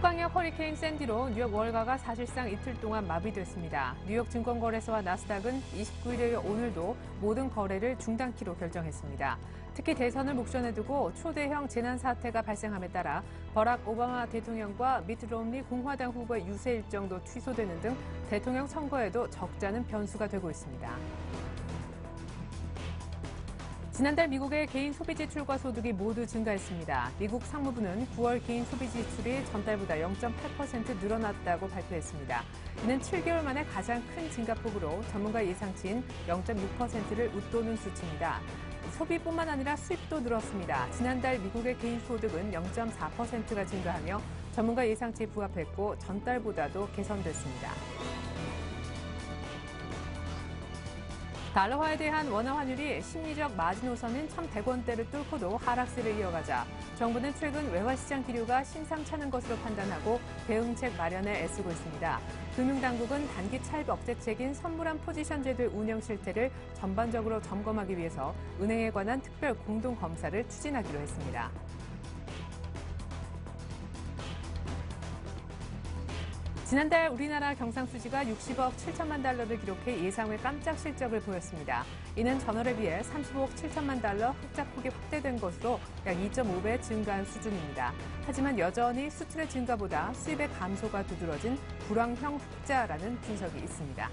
초강력 허리케인 샌디로 뉴욕 월가가 사실상 이틀 동안 마비됐습니다. 뉴욕 증권거래소와 나스닥은 29일의 오늘도 모든 거래를 중단키로 결정했습니다. 특히 대선을 목전에 두고 초대형 재난 사태가 발생함에 따라 버락 오바마 대통령과 미트 롬니 공화당 후보의 유세 일정도 취소되는 등 대통령 선거에도 적잖은 변수가 되고 있습니다. 지난달 미국의 개인 소비 지출과 소득이 모두 증가했습니다. 미국 상무부는 9월 개인 소비 지출이 전달보다 0.8% 늘어났다고 발표했습니다. 이는 7개월 만에 가장 큰 증가폭으로 전문가 예상치인 0.6%를 웃도는 수치입니다. 소비뿐만 아니라 수입도 늘었습니다. 지난달 미국의 개인 소득은 0.4%가 증가하며 전문가 예상치에 부합했고 전달보다도 개선됐습니다. 달러화에 대한 원화 환율이 심리적 마지노선인 1,100원대를 뚫고도 하락세를 이어가자 정부는 최근 외환시장 기류가 심상찮은 것으로 판단하고 대응책 마련에 애쓰고 있습니다. 금융당국은 단기 차입 억제책인 선물한 포지션 제도의 운영 실태를 전반적으로 점검하기 위해서 은행에 관한 특별 공동검사를 추진하기로 했습니다. 지난달 우리나라 경상수지가 60억 7천만 달러를 기록해 예상외 깜짝 실적을 보였습니다. 이는 전월에 비해 35억 7천만 달러 흑자폭이 확대된 것으로 약 2.5배 증가한 수준입니다. 하지만 여전히 수출의 증가보다 수입의 감소가 두드러진 불황형 흑자라는 분석이 있습니다.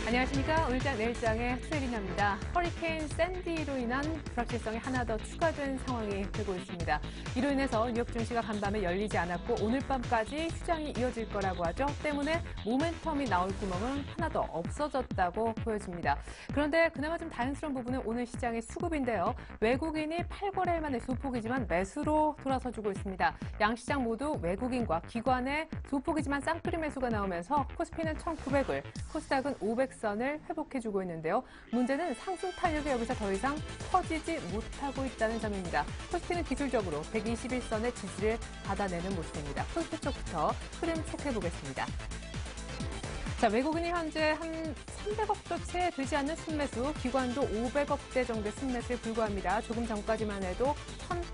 안녕하십니까. 오늘장 내일장의 최리나입니다. 허리케인 샌디로 인한 불확실성이 하나 더 추가된 상황이 되고 있습니다. 이로 인해서 뉴욕 증시가 간밤에 열리지 않았고 오늘 밤까지 휴장이 이어질 거라고 하죠. 때문에 모멘텀이 나올 구멍은 하나 더 없어졌다고 보여집니다. 그런데 그나마 좀 다행스러운 부분은 오늘 시장의 수급인데요. 외국인이 8거래일 만에 소폭이지만 매수로 돌아서주고 있습니다. 양시장 모두 외국인과 기관의 소폭이지만 쌍끌이 매수가 나오면서 코스피는 1,900을, 코스닥은 500선을 회복해주고 있는데요. 문제는 상승 탄력이 여기서 더 이상 퍼지지 못하고 있다는 점입니다. 코스피는 기술적으로 121선의 지지를 받아내는 모습입니다. 코스피 쪽부터 흐름 체크해보겠습니다. 자, 외국인이 현재 한 300억도 채 되지 않는 순매수, 기관도 500억대 정도의 순매수에 불과합니다. 조금 전까지만 해도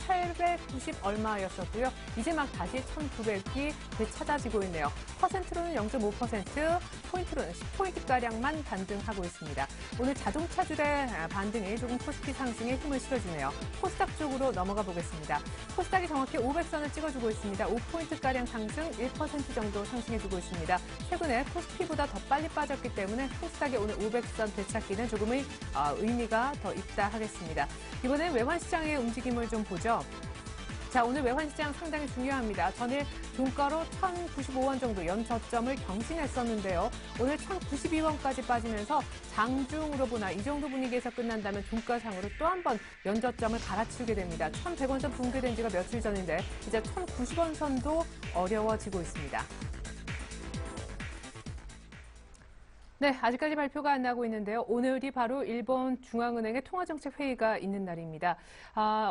1,890 얼마였었고요. 이제 막 다시 1,900이 되찾아지고 있네요. 퍼센트로는 0.5%, 포인트로는 10포인트가량만 반등하고 있습니다. 오늘 자동차줄의 반등이 조금 코스피 상승에 힘을 실어주네요. 코스닥 쪽으로 넘어가 보겠습니다. 코스닥이 정확히 500선을 찍어주고 있습니다. 5포인트가량 상승, 1% 정도 상승해주고 있습니다. 최근에 코스피보다 더 빨리 빠졌기 때문에 코스닥의 오늘 500선 되찾기는 조금의 의미가 더 있다 하겠습니다. 이번엔 외환시장의 움직임을 좀 보죠. 자, 오늘 외환시장 상당히 중요합니다. 전일 종가로 1,095원 정도 연저점을 경신했었는데요. 오늘 1,092원까지 빠지면서 장중으로 보나 이 정도 분위기에서 끝난다면 종가상으로 또 한 번 연저점을 갈아치우게 됩니다. 1,100원 선 붕괴된 지가 며칠 전인데 이제 1,090원 선도 어려워지고 있습니다. 네, 아직까지 발표가 안 나고 있는데요. 오늘이 바로 일본 중앙은행의 통화정책회의가 있는 날입니다.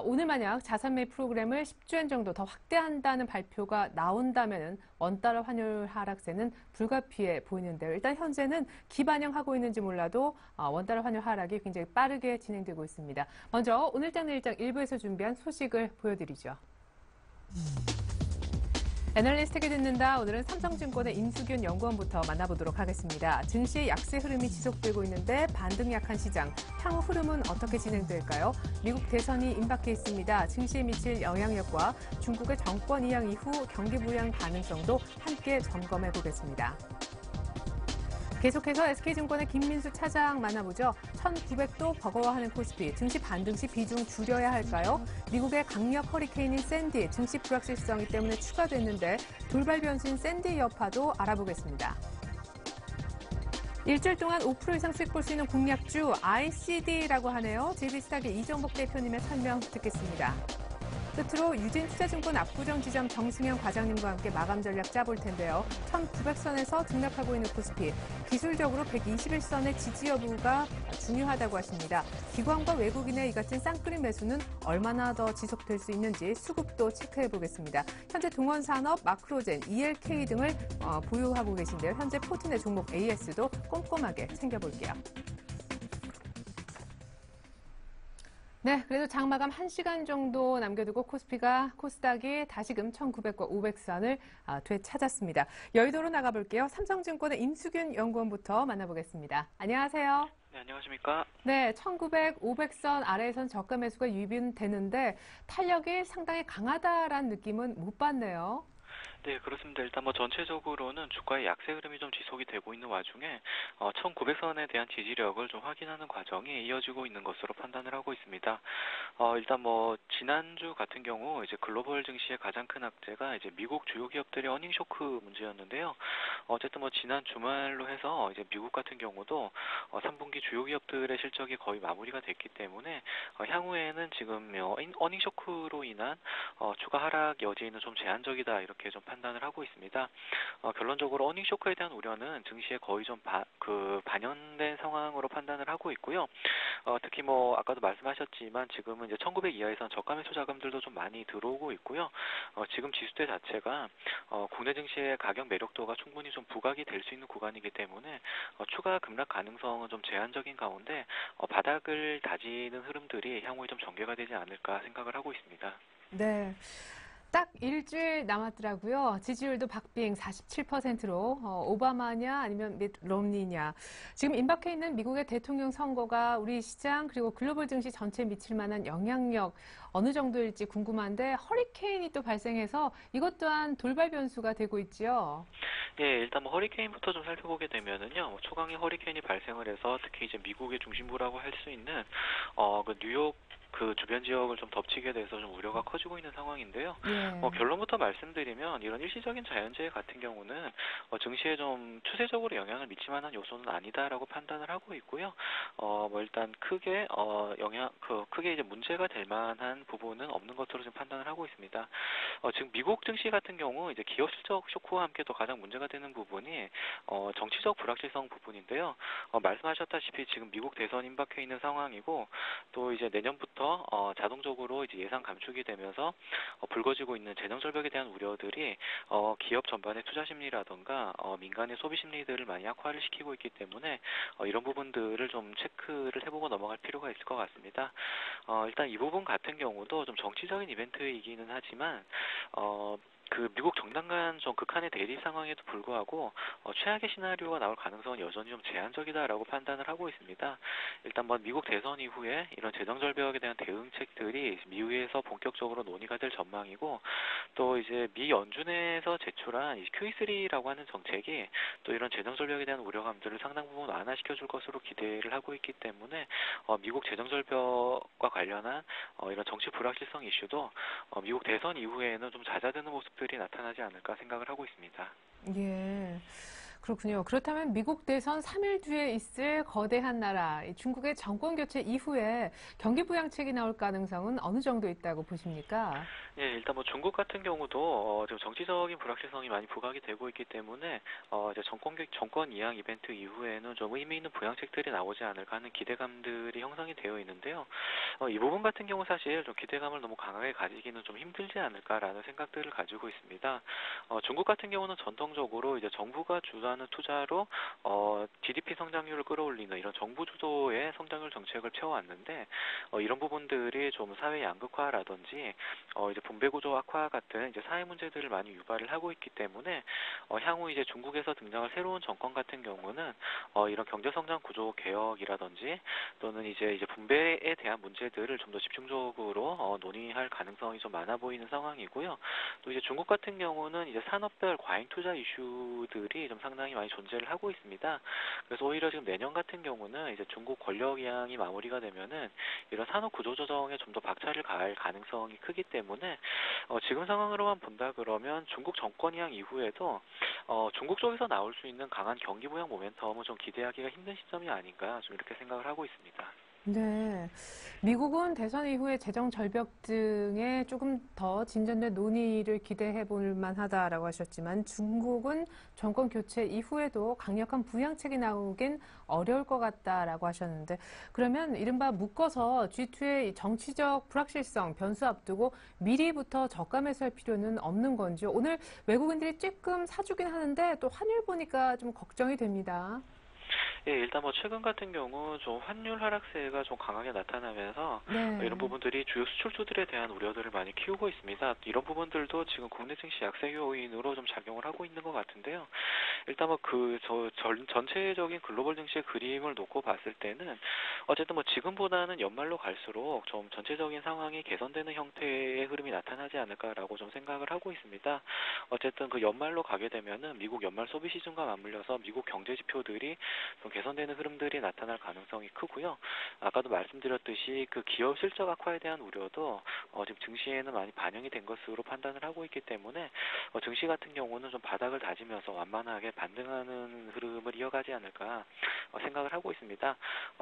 오늘 만약 자산 매입 프로그램을 10주엔 정도 더 확대한다는 발표가 나온다면 원달러 환율 하락세는 불가피해 보이는데요. 일단 현재는 기반영하고 있는지 몰라도 원달러 환율 하락이 굉장히 빠르게 진행되고 있습니다. 먼저 오늘장 내일장 일부에서 준비한 소식을 보여드리죠. 애널리스트에게 듣는다. 오늘은 삼성증권의 임수균 연구원부터 만나보도록 하겠습니다. 증시의 약세 흐름이 지속되고 있는데 반등 약한 시장, 향후 흐름은 어떻게 진행될까요? 미국 대선이 임박해 있습니다. 증시에 미칠 영향력과 중국의 정권 이양 이후 경기 부양 가능성도 함께 점검해 보겠습니다. 계속해서 SK증권의 김민수 차장 만나보죠. 1,900도 버거워하는 코스피, 증시 반등 시 비중 줄여야 할까요? 미국의 강력 허리케인인 샌디, 증시 불확실성이 때문에 추가됐는데 돌발 변수인 샌디 여파도 알아보겠습니다. 일주일 동안 5% 이상 수익 볼 수 있는 공략주 ICD라고 하네요. JB스탁의 이정복 대표님의 설명 듣겠습니다. 끝으로 유진투자증권 압구정 지점 정승현 과장님과 함께 마감 전략 짜볼 텐데요. 1,900선에서 등락하고 있는 코스피, 기술적으로 121선의 지지 여부가 중요하다고 하십니다. 기관과 외국인의 이 같은 쌍끌이 매수는 얼마나 더 지속될 수 있는지 수급도 체크해 보겠습니다. 현재 동원산업, 마크로젠, ELK 등을 보유하고 계신데요. 현재 포틴의 종목 AS도 꼼꼼하게 챙겨볼게요. 네, 그래도 장마감 1시간 정도 남겨두고 코스닥이 다시금 1900과 500선을 되찾았습니다. 여의도로 나가볼게요. 삼성증권의 임수균 연구원부터 만나보겠습니다. 안녕하세요. 네, 안녕하십니까? 네, 1900, 500선 아래에선 저가 매수가 유입되는데 탄력이 상당히 강하다라는 느낌은 못 받네요. 네, 그렇습니다. 일단 전체적으로는 주가의 약세 흐름이 좀 지속이 되고 있는 와중에 1900선에 대한 지지력을 좀 확인하는 과정이 이어지고 있는 것으로 판단을 하고 있습니다. 일단 지난주 같은 경우 이제 글로벌 증시의 가장 큰 악재가 이제 미국 주요 기업들의 어닝 쇼크 문제였는데요. 어쨌든 지난 주말로 해서 이제 미국 같은 경우도 3분기 주요 기업들의 실적이 거의 마무리가 됐기 때문에 향후에는 지금 어닝 쇼크로 인한 추가 하락 여지는 좀 제한적이다 이렇게 좀 판단을 하고 있습니다. 결론적으로 어닝 쇼크에 대한 우려는 증시에 거의 좀 반영된 상황으로 판단을 하고 있고요. 특히 아까도 말씀하셨지만 지금은 이제 1900 이하에선 저가 매수 자금들도 좀 많이 들어오고 있고요. 지금 지수대 자체가 국내 증시의 가격 매력도가 충분히 좀 부각이 될 수 있는 구간이기 때문에 추가 급락 가능성은 좀 제한적인 가운데 바닥을 다지는 흐름들이 향후에 좀 전개가 되지 않을까 생각을 하고 있습니다. 네. 딱 일주일 남았더라고요. 지지율도 박빙 47%로 오바마냐 아니면 밋 롬니냐. 지금 임박해 있는 미국의 대통령 선거가 우리 시장 그리고 글로벌 증시 전체에 미칠 만한 영향력 어느 정도일지 궁금한데 허리케인이 또 발생해서 이것 또한 돌발 변수가 되고 있지요. 예, 일단 허리케인부터 좀 살펴보게 되면은요, 초강의 허리케인이 발생을 해서 특히 이제 미국의 중심부라고 할 수 있는 그 뉴욕 그 주변 지역을 좀 덮치게 돼서 좀 우려가 커지고 있는 상황인데요. 예. 결론부터 말씀드리면 이런 일시적인 자연재해 같은 경우는 증시에 좀 추세적으로 영향을 미칠 만한 요소는 아니다라고 판단을 하고 있고요. 일단 크게 이제 문제가 될 만한 부분은 없는 것으로 지금 판단을 하고 있습니다. 지금 미국 증시 같은 경우 이제 기업 실적 쇼크와 함께 또 가장 문제가 되는 부분이 정치적 불확실성 부분인데요. 말씀하셨다시피 지금 미국 대선 임박해 있는 상황이고 또 이제 내년부터 자동적으로 이제 예산 감축이 되면서 불거지고 있는 재정 절벽에 대한 우려들이 기업 전반의 투자 심리라던가 민간의 소비 심리들을 많이 악화를 시키고 있기 때문에 이런 부분들을 좀 체크를 해보고 넘어갈 필요가 있을 것 같습니다. 일단 이 부분 같은 경우도 좀 정치적인 이벤트이기는 하지만 그 미국 정당 간 좀 극한의 대립 상황에도 불구하고 최악의 시나리오가 나올 가능성은 여전히 좀 제한적이다라고 판단을 하고 있습니다. 일단 미국 대선 이후에 이런 재정 절벽에 대한 대응책들이 미국에서 본격적으로 논의가 될 전망이고 또 이제 미 연준에서 제출한 이 QE3라고 하는 정책이 또 이런 재정 절벽에 대한 우려감들을 상당 부분 완화시켜 줄 것으로 기대를 하고 있기 때문에 미국 재정 절벽과 관련한 이런 정치 불확실성 이슈도 미국 대선 이후에는 좀 잦아드는 모습들이 나타나지 않을까 생각을 하고 있습니다. 예. 그렇군요. 그렇다면 미국 대선 3일 뒤에 있을 거대한 나라, 이 중국의 정권 교체 이후에 경기 부양책이 나올 가능성은 어느 정도 있다고 보십니까? 예, 일단 중국 같은 경우도 지금 정치적인 불확실성이 많이 부각이 되고 있기 때문에 이제 정권 이양 이벤트 이후에는 좀 의미 있는 부양책들이 나오지 않을까 하는 기대감들이 형성이 되어 있는데요. 이 부분 같은 경우 사실 좀 기대감을 너무 강하게 가지기는 좀 힘들지 않을까라는 생각들을 가지고 있습니다. 중국 같은 경우는 전통적으로 이제 정부가 주도하는 투자로 GDP 성장률을 끌어올리는 이런 정부 주도의 성장률 정책을 펴왔는데 이런 부분들이 좀 사회 양극화라든지 이제 분배 구조 악화 같은 이제 사회 문제들을 많이 유발을 하고 있기 때문에 향후 이제 중국에서 등장할 새로운 정권 같은 경우는 이런 경제 성장 구조 개혁이라든지 또는 이제 분배에 대한 문제들을 좀 더 집중적으로 논의할 가능성이 좀 많아 보이는 상황이고요. 또 이제 중국 같은 경우는 이제 산업별 과잉 투자 이슈들이 좀 상당히 많이 존재를 하고 있습니다. 그래서 오히려 지금 내년 같은 경우는 이제 중국 권력 이양이 마무리가 되면은 이런 산업 구조 조정에 좀 더 박차를 가할 가능성이 크기 때문에 지금 상황으로만 본다 그러면 중국 정권 이양 이후에도 중국 쪽에서 나올 수 있는 강한 경기 부양 모멘텀은 좀 기대하기가 힘든 시점이 아닌가 좀 이렇게 생각을 하고 있습니다. 네. 미국은 대선 이후에 재정 절벽 등에 조금 더 진전된 논의를 기대해 볼 만하다라고 하셨지만 중국은 정권 교체 이후에도 강력한 부양책이 나오긴 어려울 것 같다라고 하셨는데 그러면 이른바 묶어서 G2의 정치적 불확실성, 변수 앞두고 미리부터 저가 매수할 필요는 없는 건지요? 오늘 외국인들이 조금 사주긴 하는데 또 환율 보니까 좀 걱정이 됩니다. 예, 일단 뭐 최근 같은 경우 좀 환율 하락세가 좀 강하게 나타나면서 이런 네. 부분들이 주요 수출주들에 대한 우려들을 많이 키우고 있습니다. 이런 부분들도 지금 국내 증시 약세 요인으로 좀 작용을 하고 있는 것 같은데요. 일단 뭐 전체적인 글로벌 증시의 그림을 놓고 봤을 때는 어쨌든 뭐 지금보다는 연말로 갈수록 좀 전체적인 상황이 개선되는 형태의 흐름이 나타나지 않을까라고 좀 생각을 하고 있습니다. 어쨌든 그 연말로 가게 되면은 미국 연말 소비 시즌과 맞물려서 미국 경제 지표들이 좀 개선되는 흐름들이 나타날 가능성이 크고요. 아까도 말씀드렸듯이 그 기업 실적 악화에 대한 우려도 지금 증시에는 많이 반영이 된 것으로 판단을 하고 있기 때문에 증시 같은 경우는 좀 바닥을 다지면서 완만하게 반등하는 흐름을 이어가지 않을까 생각을 하고 있습니다.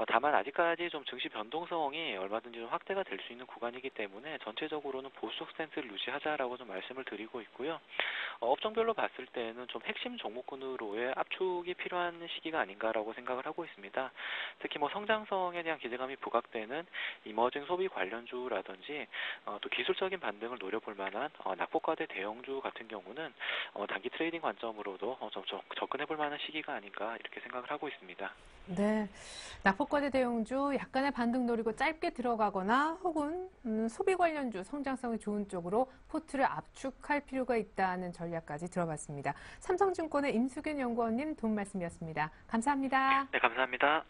다만 아직까지 좀 증시 변동성이 얼마든지 좀 확대가 될 수 있는 구간이기 때문에 전체적으로는 보수적 스탠스를 유지하자라고 좀 말씀을 드리고 있고요. 업종별로 봤을 때는 좀 핵심 종목군으로의 압축이 필요한 시기가 아닌가라고 생각을 하고 있습니다. 특히 뭐 성장성에 대한 기대감이 부각되는 이머징 소비 관련주라든지 또 기술적인 반등을 노려볼 만한 낙폭과대 대형주 같은 경우는 단기 트레이딩 관점으로도 좀 접근해볼 만한 시기가 아닌가 이렇게 생각을 하고 있습니다. 네. 낙폭과대 대형주 약간의 반등 노리고 짧게 들어가거나 혹은 소비 관련주 성장성이 좋은 쪽으로 포트를 압축할 필요가 있다는 전략까지 들어봤습니다. 삼성증권의 임수균 연구원님 도움 말씀이었습니다. 감사합니다. 네, 감사합니다.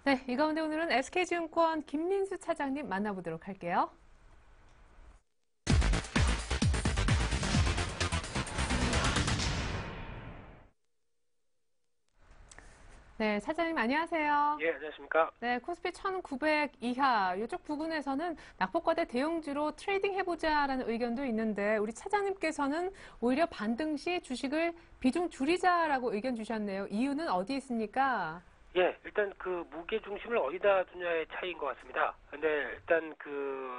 네, 이 가운데 오늘은 SK증권 김민수 차장님 만나보도록 할게요. 네, 차장님 안녕하세요. 예, 안녕하십니까. 네, 코스피 1900 이하 이쪽 부분에서는 낙폭과대 대형주로 트레이딩 해보자라는 의견도 있는데 우리 차장님께서는 오히려 반등 시 주식을 비중 줄이자라고 의견 주셨네요. 이유는 어디 있습니까? 예, 일단 그 무게 중심을 어디다 두냐의 차이인 것 같습니다. 근데 일단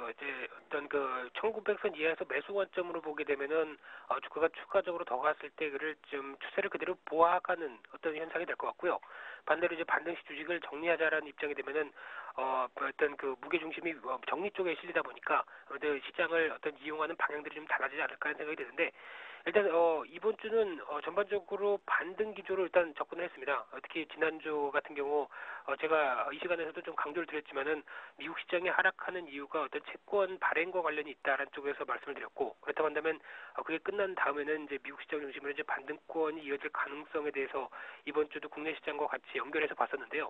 이제 어떤 1900선 이하에서 매수 관점으로 보게 되면은 주가가 추가적으로 더 갔을 때 그를 좀 추세를 그대로 보아가는 어떤 현상이 될 것 같고요. 반대로 이제 반등시 주식을 정리하자라는 입장이 되면은 어떤 그 무게 중심이 정리 쪽에 실리다 보니까 아무래도 시장을 어떤 이용하는 방향들이 좀 달라지지 않을까 하는 생각이 드는데 일단 이번 주는 전반적으로 반등 기조로 일단 접근을 했습니다. 특히 지난주 같은 경우 제가 이 시간에서도 좀 강조를 드렸지만은 미국 시장이 하락하는 이유가 어떤 채권 발행과 관련이 있다라는 쪽에서 말씀을 드렸고 그렇다고 한다면 그게 끝난 다음에는 이제 미국 시장 중심으로 이제 반등권이 이어질 가능성에 대해서 이번 주도 국내 시장과 같이 연결해서 봤었는데요.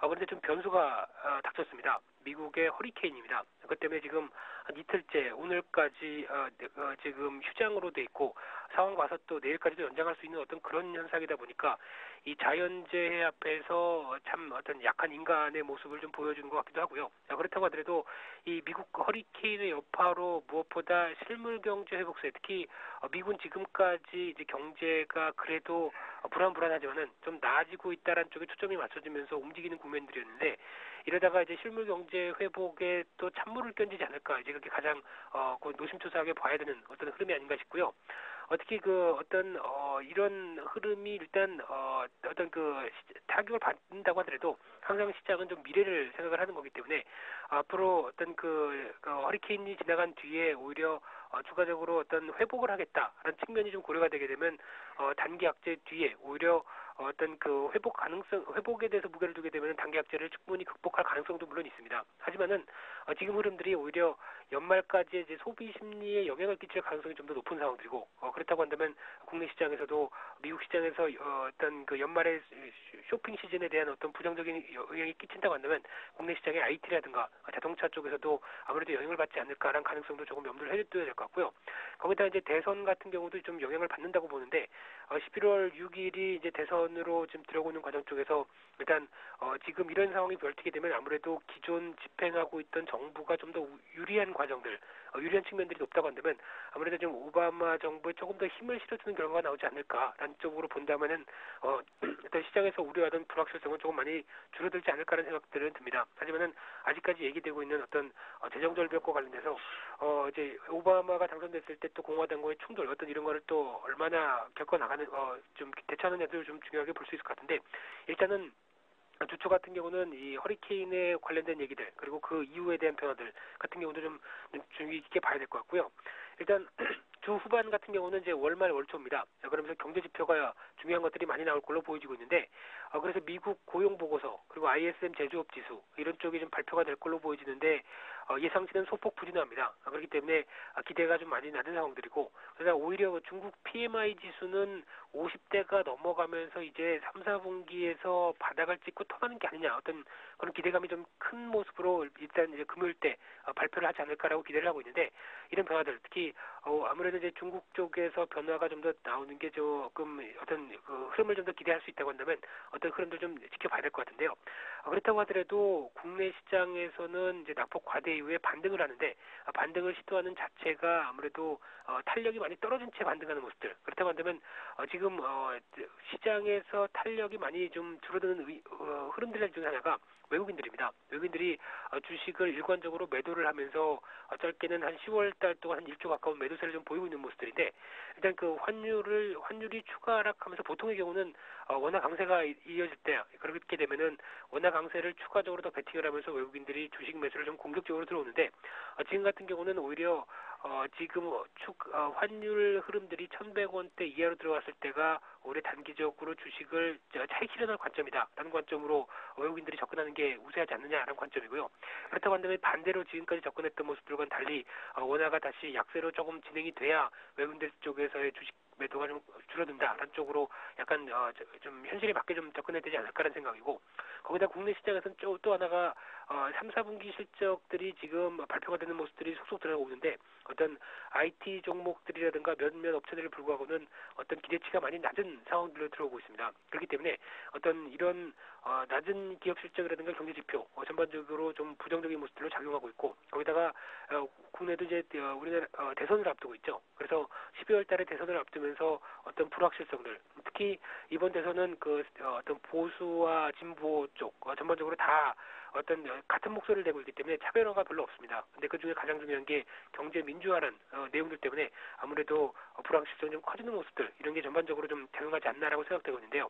그런데 좀 변수가 닥쳤습니다. 미국의 허리케인입니다. 그것 때문에 지금 한 이틀째 오늘까지 지금 휴장으로 돼 있고 상황 봐서 또 내일까지도 연장할 수 있는 어떤 그런 현상이다 보니까 이 자연재해 앞에서 참 어떤 약한 인간의 모습을 좀 보여주는 것 같기도 하고요. 그렇다고 하더라도 이 미국 허리케인의 여파로 무엇보다 실물 경제 회복세, 특히 미국은 지금까지 이제 경제가 그래도 불안하지만은 좀 나아지고 있다라는 쪽에 초점이 맞춰지면서 움직이는 국면들이었는데 이러다가 이제 실물 경제 회복에 또 찬물을 끼얹지 않을까 이제 그게 가장 노심초사하게 봐야 되는 어떤 흐름이 아닌가 싶고요. 특히 이런 흐름이 일단 어떤 타격을 받는다고 하더라도 항상 시장은 좀 미래를 생각을 하는 거기 때문에 앞으로 어떤 허리케인이 지나간 뒤에 오히려 추가적으로 어떤 회복을 하겠다라는 측면이 좀 고려가 되게 되면 단기 악재 뒤에 오히려 어떤 회복에 대해서 무게를 두게 되면 단기 악재를 충분히 극복할 가능성도 물론 있습니다. 하지만은 지금 흐름들이 오히려 연말까지 이제 소비 심리에 영향을 끼칠 가능성이 좀 더 높은 상황들이고 그렇다고 한다면 국내 시장에서도 미국 시장에서 어떤 연말의 쇼핑 시즌에 대한 어떤 부정적인 영향이 끼친다고 한다면 국내 시장의 IT라든가 자동차 쪽에서도 아무래도 영향을 받지 않을까라는 가능성도 조금 염두를 해둬야 될 것 같고요. 거기다 이제 대선 같은 경우도 좀 영향을 받는다고 보는데 11월 6일이 이제 대선 개선으로 지금 들어오는 과정 쪽에서 일단 지금 이런 상황이 벌어지게 되면 아무래도 기존 집행하고 있던 정부가 좀 더 유리한 과정들, 유리한 측면들이 높다고 한다면 아무래도 좀 오바마 정부에 조금 더 힘을 실어주는 결과가 나오지 않을까라는 쪽으로 본다면은 일단 시장에서 우려하던 불확실성은 조금 많이 줄어들지 않을까라는 생각들은 듭니다. 하지만은 아직까지 얘기되고 있는 어떤 재정 절벽과 관련돼서 이제 오바마가 당선됐을 때 또 공화당과의 충돌 어떤 이런 거를 또 얼마나 겪어 나가는 좀 대처하느냐도 좀 중요하게 볼 수 있을 것 같은데 일단은 주초 같은 경우는 이 허리케인에 관련된 얘기들 그리고 그 이후에 대한 변화들 같은 경우도 좀 주의 깊게 봐야 될 것 같고요. 일단 주 후반 같은 경우는 이제 월말 월초입니다. 그러면서 경제 지표가 중요한 것들이 많이 나올 걸로 보여지고 있는데 그래서 미국 고용 보고서 그리고 ISM 제조업 지수 이런 쪽이 좀 발표가 될 걸로 보여지는데 예상치는 소폭 부진합니다. 그렇기 때문에 기대가 좀 많이 낮은 상황들이고 그래서 오히려 중국 PMI 지수는 50대가 넘어가면서 이제 3, 4분기에서 바닥을 찍고 터가는 게 아니냐 어떤 그런 기대감이 좀 큰 모습으로 일단 이제 금요일 때 발표를 하지 않을까라고 기대를 하고 있는데 이런 변화들 특히 아무래도 이제 중국 쪽에서 변화가 좀 더 나오는 게 조금 어떤 그 흐름을 좀 더 기대할 수 있다고 한다면 어떤 흐름도 좀 지켜봐야 될 것 같은데요. 그렇다고 하더라도 국내 시장에서는 이제 낙폭 과대 이후에 반등을 하는데 반등을 시도하는 자체가 아무래도 탄력이 많이 떨어진 채 반등하는 모습들. 그렇다고 한다면 지금 시장에서 탄력이 많이 좀 줄어드는 흐름들 중 하나가 외국인들입니다. 외국인들이 주식을 일관적으로 매도를 하면서 짧게는 한 10월 달 동안 한 1조 가까운 매도세를 좀 보이고 있는 모습들인데 일단 그 환율이 추가 하락하면서 보통의 경우는 원화 강세가 이어질 때 그렇게 되면은 원화 강세를 추가적으로 더 베팅을 하면서 외국인들이 주식 매수를 좀 공격적으로 들어오는데 지금 같은 경우는 오히려 지금 환율 흐름들이 1,100원대 이하로 들어갔을 때가 올해 단기적으로 주식을 차익 실현할 관점이다라는 관점으로 외국인들이 접근하는 게 우세하지 않느냐라는 관점이고요. 그렇다고 한다면 반대로 지금까지 접근했던 모습들과는 달리 원화가 다시 약세로 조금 진행이 돼야 외국인들 쪽에서의 주식 매도가 좀 줄어든다라는 쪽으로 약간 좀 현실에 맞게 좀 접근해야 되지 않을까라는 생각이고 거기다 국내 시장에서는 또 하나가 3, 4분기 실적들이 지금 발표가 되는 모습들이 속속 들어가고 있는데 어떤 IT 종목들이라든가 몇몇 업체들을 불구하고는 어떤 기대치가 많이 낮은 상황들로 들어오고 있습니다. 그렇기 때문에 어떤 이런 낮은 기업 실적이라든가 경제 지표 전반적으로 좀 부정적인 모습들로 작용하고 있고 거기다가 국내도 이제 우리나라 대선을 앞두고 있죠. 그래서 12월 달에 대선을 앞두면서 어떤 불확실성들 특히 이번 대선은 어떤 보수와 진보 쪽 전반적으로 다 어떤 같은 목소리를 내고 있기 때문에 차별화가 별로 없습니다. 근데 그 중에 가장 중요한 게 경제 민주화라는 내용들 때문에 아무래도 불확실성이 좀 커지는 모습들 이런 게 전반적으로 좀 작용하지 않나라고 생각되고 있는데요.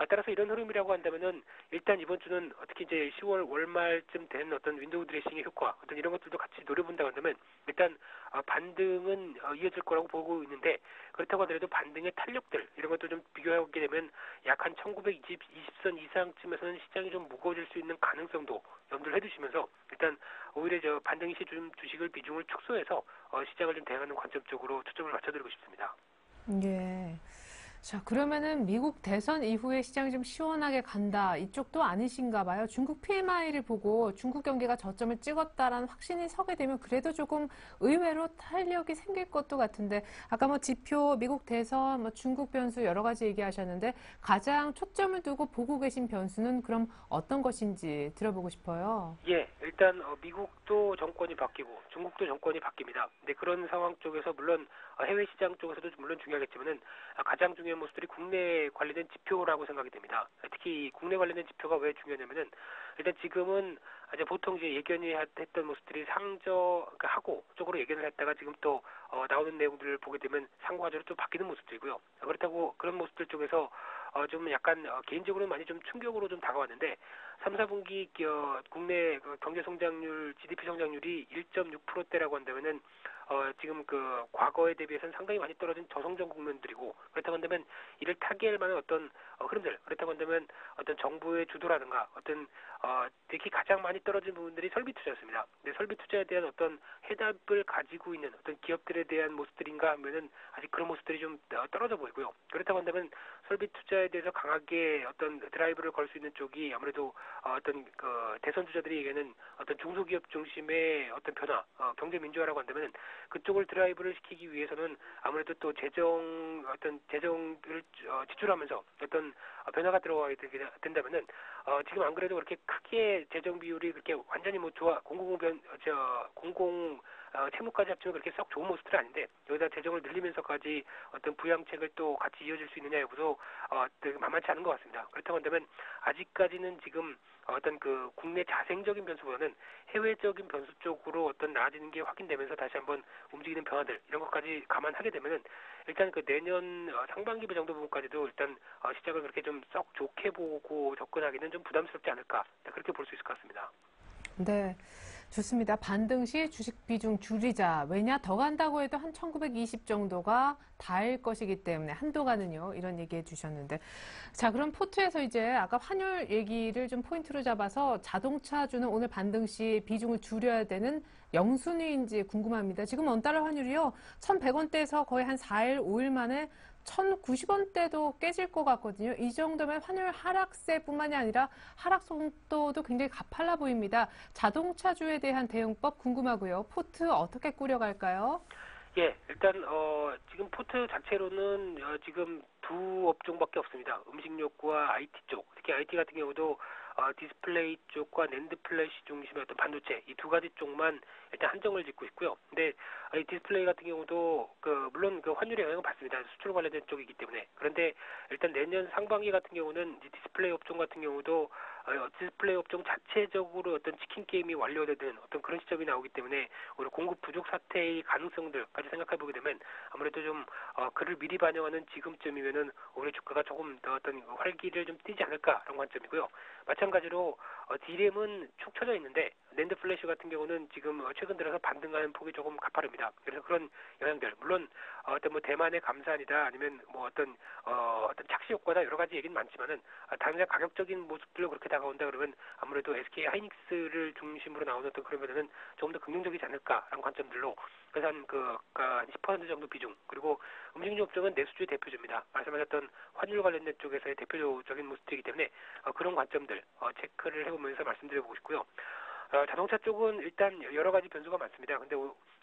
따라서 이런 흐름이라고 한다면은 일단 이번 주는 특히 이제 10월 월말쯤 된 어떤 윈도우 드레싱의 효과 어떤 이런 것들도 같이 노려본다고 한다면 일단 반등은 이어질 거라고 보고 있는데 그렇다고 하더라도 반등의 탄력들 이런 것도 좀 비교해보게 되면 약 한 1920선 이상쯤에서는 시장이 좀 무거워질 수 있는 가능성도 염두를 해두시면서 일단 오히려 반등이 시중 주식을 비중을 축소해서 시장을 좀 대응하는 관점 쪽으로 초점을 맞춰드리고 싶습니다. 예. 자, 그러면은 미국 대선 이후에 시장이 좀 시원하게 간다. 이쪽도 아니신가 봐요. 중국 PMI를 보고 중국 경기가 저점을 찍었다라는 확신이 서게 되면 그래도 조금 의외로 탄력이 생길 것도 같은데 아까 뭐 지표, 미국 대선, 뭐 중국 변수 여러 가지 얘기하셨는데 가장 초점을 두고 보고 계신 변수는 그럼 어떤 것인지 들어보고 싶어요. 예, 일단 미국도 정권이 바뀌고 중국도 정권이 바뀝니다. 근데 그런 상황 쪽에서 물론 해외 시장 쪽에서도 물론 중요하겠지만은 가장 중요한 모습들이 국내 관련된 지표라고 생각이 됩니다. 특히 국내 관련된 지표가 왜 중요하냐면은 일단 지금은 이제 보통 이제 예견이 했던 모습들이 상저하고 쪽으로 예견을 했다가 지금 또 나오는 내용들을 보게 되면 상과적으로 좀 바뀌는 모습들이고요. 그렇다고 그런 모습들 쪽에서 좀 약간 개인적으로는 많이 좀 충격으로 좀 다가왔는데 3, 4분기 국내 경제 성장률, GDP 성장률이 1.6%대라고 한다면은 지금 과거에 대비해서는 상당히 많이 떨어진 저성장 국면들이고 그렇다고 한다면 이를 타개할 만한 어떤 흐름들 그렇다고 한다면 어떤 정부의 주도라든가 어떤 특히 가장 많이 떨어진 부분들이 설비 투자였습니다. 근데 설비 투자에 대한 어떤 해답을 가지고 있는 어떤 기업들에 대한 모습들인가 하면은 아직 그런 모습들이 좀 떨어져 보이고요. 그렇다고 한다면 설비 투자에 대해서 강하게 어떤 드라이브를 걸 수 있는 쪽이 아무래도 어떤 그 대선 주자들이 얘기하는 어떤 중소기업 중심의 어떤 변화, 경제 민주화라고 한다면 그쪽을 드라이브를 시키기 위해서는 아무래도 또 재정을 지출하면서 어떤 변화가 들어가게 된다면은 지금 안 그래도 그렇게 크게 재정 비율이 그렇게 완전히 뭐 공공 채무까지 합치면 그렇게 썩 좋은 모습들은 아닌데 여기다 재정을 늘리면서까지 어떤 부양책을 또 같이 이어질 수 있느냐 여부도 되게 만만치 않은 것 같습니다. 그렇다고 한다면 아직까지는 지금 어떤 그 국내 자생적인 변수보다는 해외적인 변수 쪽으로 어떤 나아지는 게 확인되면서 다시 한번 움직이는 변화들 이런 것까지 감안하게 되면은 일단 그 내년 상반기 정도 부분까지도 일단 시작을 그렇게 좀 썩 좋게 보고 접근하기는 좀 부담스럽지 않을까 그렇게 볼 수 있을 것 같습니다. 네. 좋습니다. 반등 시 주식 비중 줄이자. 왜냐? 더 간다고 해도 한 1920 정도가 닿을 것이기 때문에 한도가는요. 이런 얘기해 주셨는데. 자, 그럼 포트에서 이제 아까 환율 얘기를 좀 포인트로 잡아서 자동차주는 오늘 반등 시 비중을 줄여야 되는 영순위인지 궁금합니다. 지금 원달러 환율이요. 1,100원대에서 거의 한 4일, 5일 만에 1,090원대도 깨질 것 같거든요. 이 정도면 환율 하락세뿐만이 아니라 하락 속도도 굉장히 가팔라 보입니다. 자동차주에 대한 대응법 궁금하고요. 포트 어떻게 꾸려갈까요? 예, 일단 지금 포트 자체로는 지금 두 업종밖에 없습니다. 음식료과 IT 쪽, 특히 IT 같은 경우도 디스플레이 쪽과 낸드 플래시 중심의 어떤 반도체 이 두 가지 쪽만 일단 한정을 짓고 있고요. 근데 이 디스플레이 같은 경우도 물론 그 환율의 영향을 받습니다. 수출 관련된 쪽이기 때문에. 그런데 일단 내년 상반기 같은 경우는 이제 디스플레이 업종 같은 경우도 디스플레이 업종 자체적으로 어떤 치킨 게임이 완료되는 어떤 그런 시점이 나오기 때문에 오히려 공급 부족 사태의 가능성들까지 생각해 보게 되면 아무래도 좀 그를 미리 반영하는 지금쯤이면은 오히려 주가가 조금 더 어떤 활기를 좀 띠지 않을까라는 관점이고요. 마찬가지로 D램은 축 처져 있는데 낸드 플래시 같은 경우는 지금 최근 들어서 반등하는 폭이 조금 가파릅니다. 그래서 그런 영향들 물론 어떤 뭐 대만의 감산이다 아니면 뭐 어떤 착시 효과다 여러 가지 얘기는 많지만은 당장 가격적인 모습들로 그렇게 다가온다 그러면 아무래도 SK 하이닉스를 중심으로 나오는 어떤 그런 면에는 조금 더 긍정적이지 않을까라는 관점들로 그래서 한 10% 정도 비중 그리고 음식료 업종은 내수주의 대표주입니다. 말씀하셨던 환율 관련된 쪽에서의 대표적인 모습이기 때문에 그런 관점들 체크를 해보면서 말씀드려보고 싶고요. 자동차 쪽은 일단 여러 가지 변수가 많습니다. 근데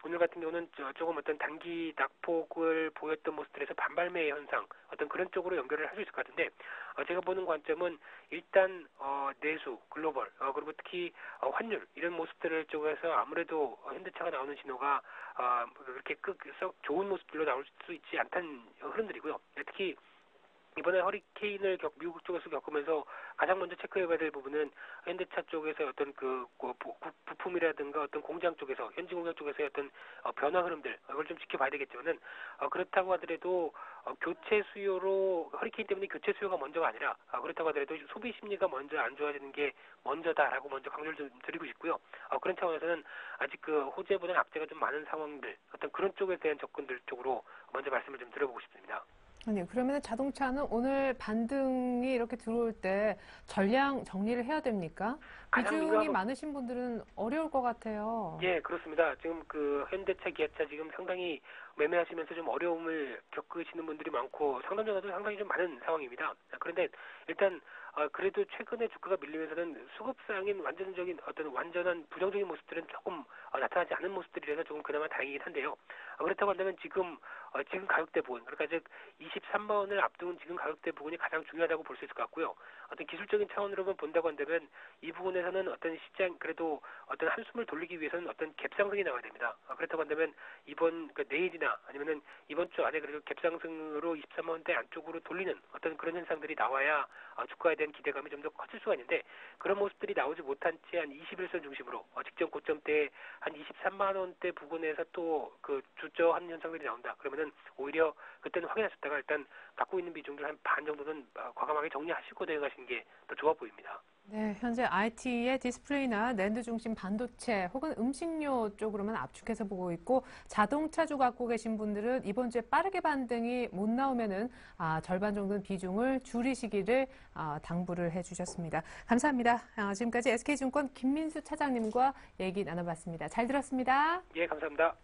오늘 같은 경우는 조금 어떤 단기 낙폭을 보였던 모습들에서 반발매 현상 어떤 그런 쪽으로 연결을 할 수 있을 것 같은데 제가 보는 관점은 일단 내수 글로벌 그리고 특히 환율 이런 모습들을 쪽에서 아무래도 현대차가 나오는 신호가 그렇게 썩 좋은 모습들로 나올 수 있지 않다는 흐름들이고요. 특히 이번에 허리케인을 미국 쪽에서 겪으면서 가장 먼저 체크해봐야 될 부분은 현대차 쪽에서 어떤 부품이라든가 어떤 공장 쪽에서 현지 공장 쪽에서의 어떤 변화 흐름들 이걸 좀 지켜봐야 되겠지만은 그렇다고 하더라도 교체 수요로 허리케인 때문에 교체 수요가 먼저가 아니라 그렇다고 하더라도 소비 심리가 먼저 안 좋아지는 게 먼저다라고 먼저 강조를 좀 드리고 싶고요. 그런 차원에서는 아직 호재보다는 악재가 좀 많은 상황들 어떤 그런 쪽에 대한 접근들 쪽으로 먼저 말씀을 좀 드려보고 싶습니다. 아니, 그러면 자동차는 오늘 반등이 이렇게 들어올 때 전량 정리를 해야 됩니까? 비중이 많으신 분들은 어려울 것 같아요. 예, 그렇습니다. 지금 현대차, 기아차 지금 상당히 매매하시면서 좀 어려움을 겪으시는 분들이 많고 상담 전화도 상당히 좀 많은 상황입니다. 그런데 일단 그래도 최근에 주가가 밀리면서는 수급상인 완전한 부정적인 모습들은 조금 나타나지 않은 모습들이라서 조금 그나마 다행이긴 한데요. 그렇다고 한다면 지금 가격대 부분, 그러니까 즉 23만 원을 앞두는 지금 가격대 부분이 가장 중요하다고 볼 수 있을 것 같고요. 어떤 기술적인 차원으로만 본다고 한다면 이 부분에서는 어떤 시장 그래도 어떤 한숨을 돌리기 위해서는 어떤 갭상승이 나와야 됩니다. 그렇다고 한다면 내일이나 아니면은 이번 주 안에 그래도 갭상승으로 23만 원대 안쪽으로 돌리는 어떤 그런 현상들이 나와야 주가에 대한 기대감이 좀 더 커질 수가 있는데 그런 모습들이 나오지 못한 채 한 21선 중심으로 직전 고점대 한 23만 원대 부근에서 또 주저하는 현상들이 나온다. 그러면은 오히려 그때는 확인하셨다가 일단 갖고 있는 비중들 한 반 정도는 과감하게 정리하시고 대응하시는 게 더 좋아 보입니다. 네, 현재 IT의 디스플레이나 낸드 중심 반도체 혹은 음식료 쪽으로만 압축해서 보고 있고 자동차주 갖고 계신 분들은 이번 주에 빠르게 반등이 못 나오면은 절반 정도는 비중을 줄이시기를 당부를 해주셨습니다. 감사합니다. 지금까지 SK증권 김민수 차장님과 얘기 나눠봤습니다. 잘 들었습니다. 예, 감사합니다.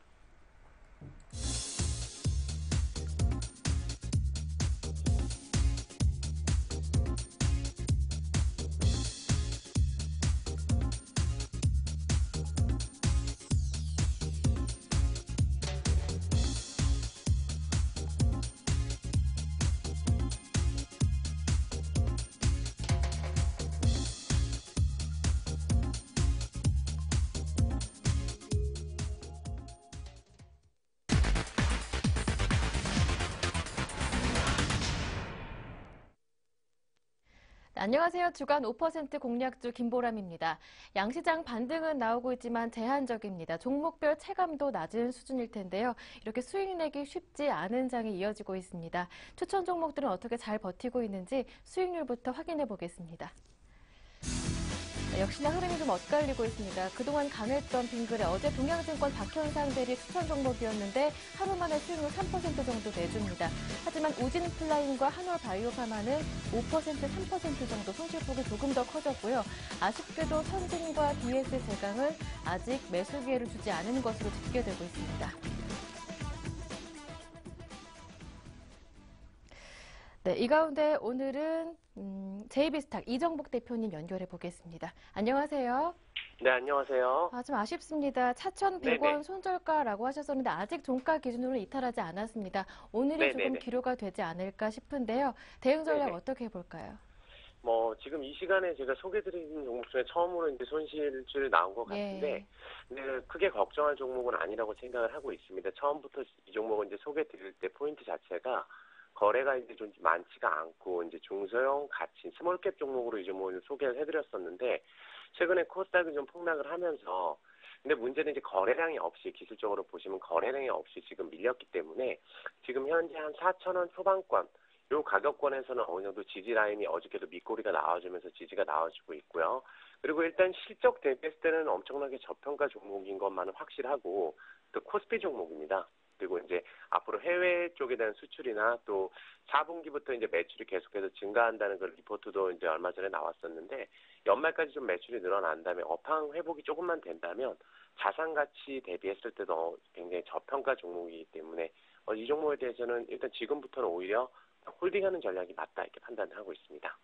안녕하세요. 주간 5% 공략주 김보람입니다. 양시장 반등은 나오고 있지만 제한적입니다. 종목별 체감도 낮은 수준일 텐데요. 이렇게 수익 내기 쉽지 않은 장이 이어지고 있습니다. 추천 종목들은 어떻게 잘 버티고 있는지 수익률부터 확인해 보겠습니다. 역시나 흐름이 좀 엇갈리고 있습니다. 그동안 강했던 빙글에 어제 동양증권 박현상 대리 추천 종목이었는데 하루 만에 수익률 3% 정도 내줍니다. 하지만 우진플라임과 한올바이오파마는 5%, 3% 정도 손실폭이 조금 더 커졌고요. 아쉽게도 선진과 BS제강은 아직 매수 기회를 주지 않은 것으로 집계되고 있습니다. 네, 이 가운데 오늘은 JB스탁 이정복 대표님 연결해 보겠습니다. 안녕하세요. 네, 안녕하세요. 좀 아쉽습니다. 4,100원 네네. 손절가라고 하셨었는데 아직 종가 기준으로 이탈하지 않았습니다. 오늘이 네네네. 조금 기로가 되지 않을까 싶은데요. 대응 전략 네네. 어떻게 해볼까요? 지금 이 시간에 제가 소개드린 종목 중에 처음으로 이제 손실줄 나온 것 같은데, 근데 크게 걱정할 종목은 아니라고 생각을 하고 있습니다. 처음부터 이 종목은 이제 소개드릴 때 포인트 자체가 거래가 이제 좀 많지가 않고 이제 중소형 가치 스몰캡 종목으로 이 종목을 소개를 해드렸었는데, 최근에 코스닥이 좀 폭락을 하면서 근데 문제는 이제 거래량이 없이 기술적으로 보시면 거래량이 없이 지금 밀렸기 때문에 지금 현재 한 4,000원 초반권 요 가격권에서는 어느 정도 지지 라인이 어저께도 밑꼬리가 나와주면서 지지가 나와주고 있고요. 그리고 일단 실적 대비했을 때는 엄청나게 저평가 종목인 것만은 확실하고 또 코스피 종목입니다. 그리고 이제 앞으로 해외 쪽에 대한 수출이나 또 4분기부터 이제 매출이 계속해서 증가한다는 그 리포트도 이제 얼마 전에 나왔었는데 연말까지 좀 매출이 늘어난 다음에 업황 회복이 조금만 된다면 자산 가치 대비했을 때도 굉장히 저평가 종목이기 때문에 이 종목에 대해서는 일단 지금부터는 오히려 홀딩하는 전략이 맞다 이렇게 판단을 하고 있습니다.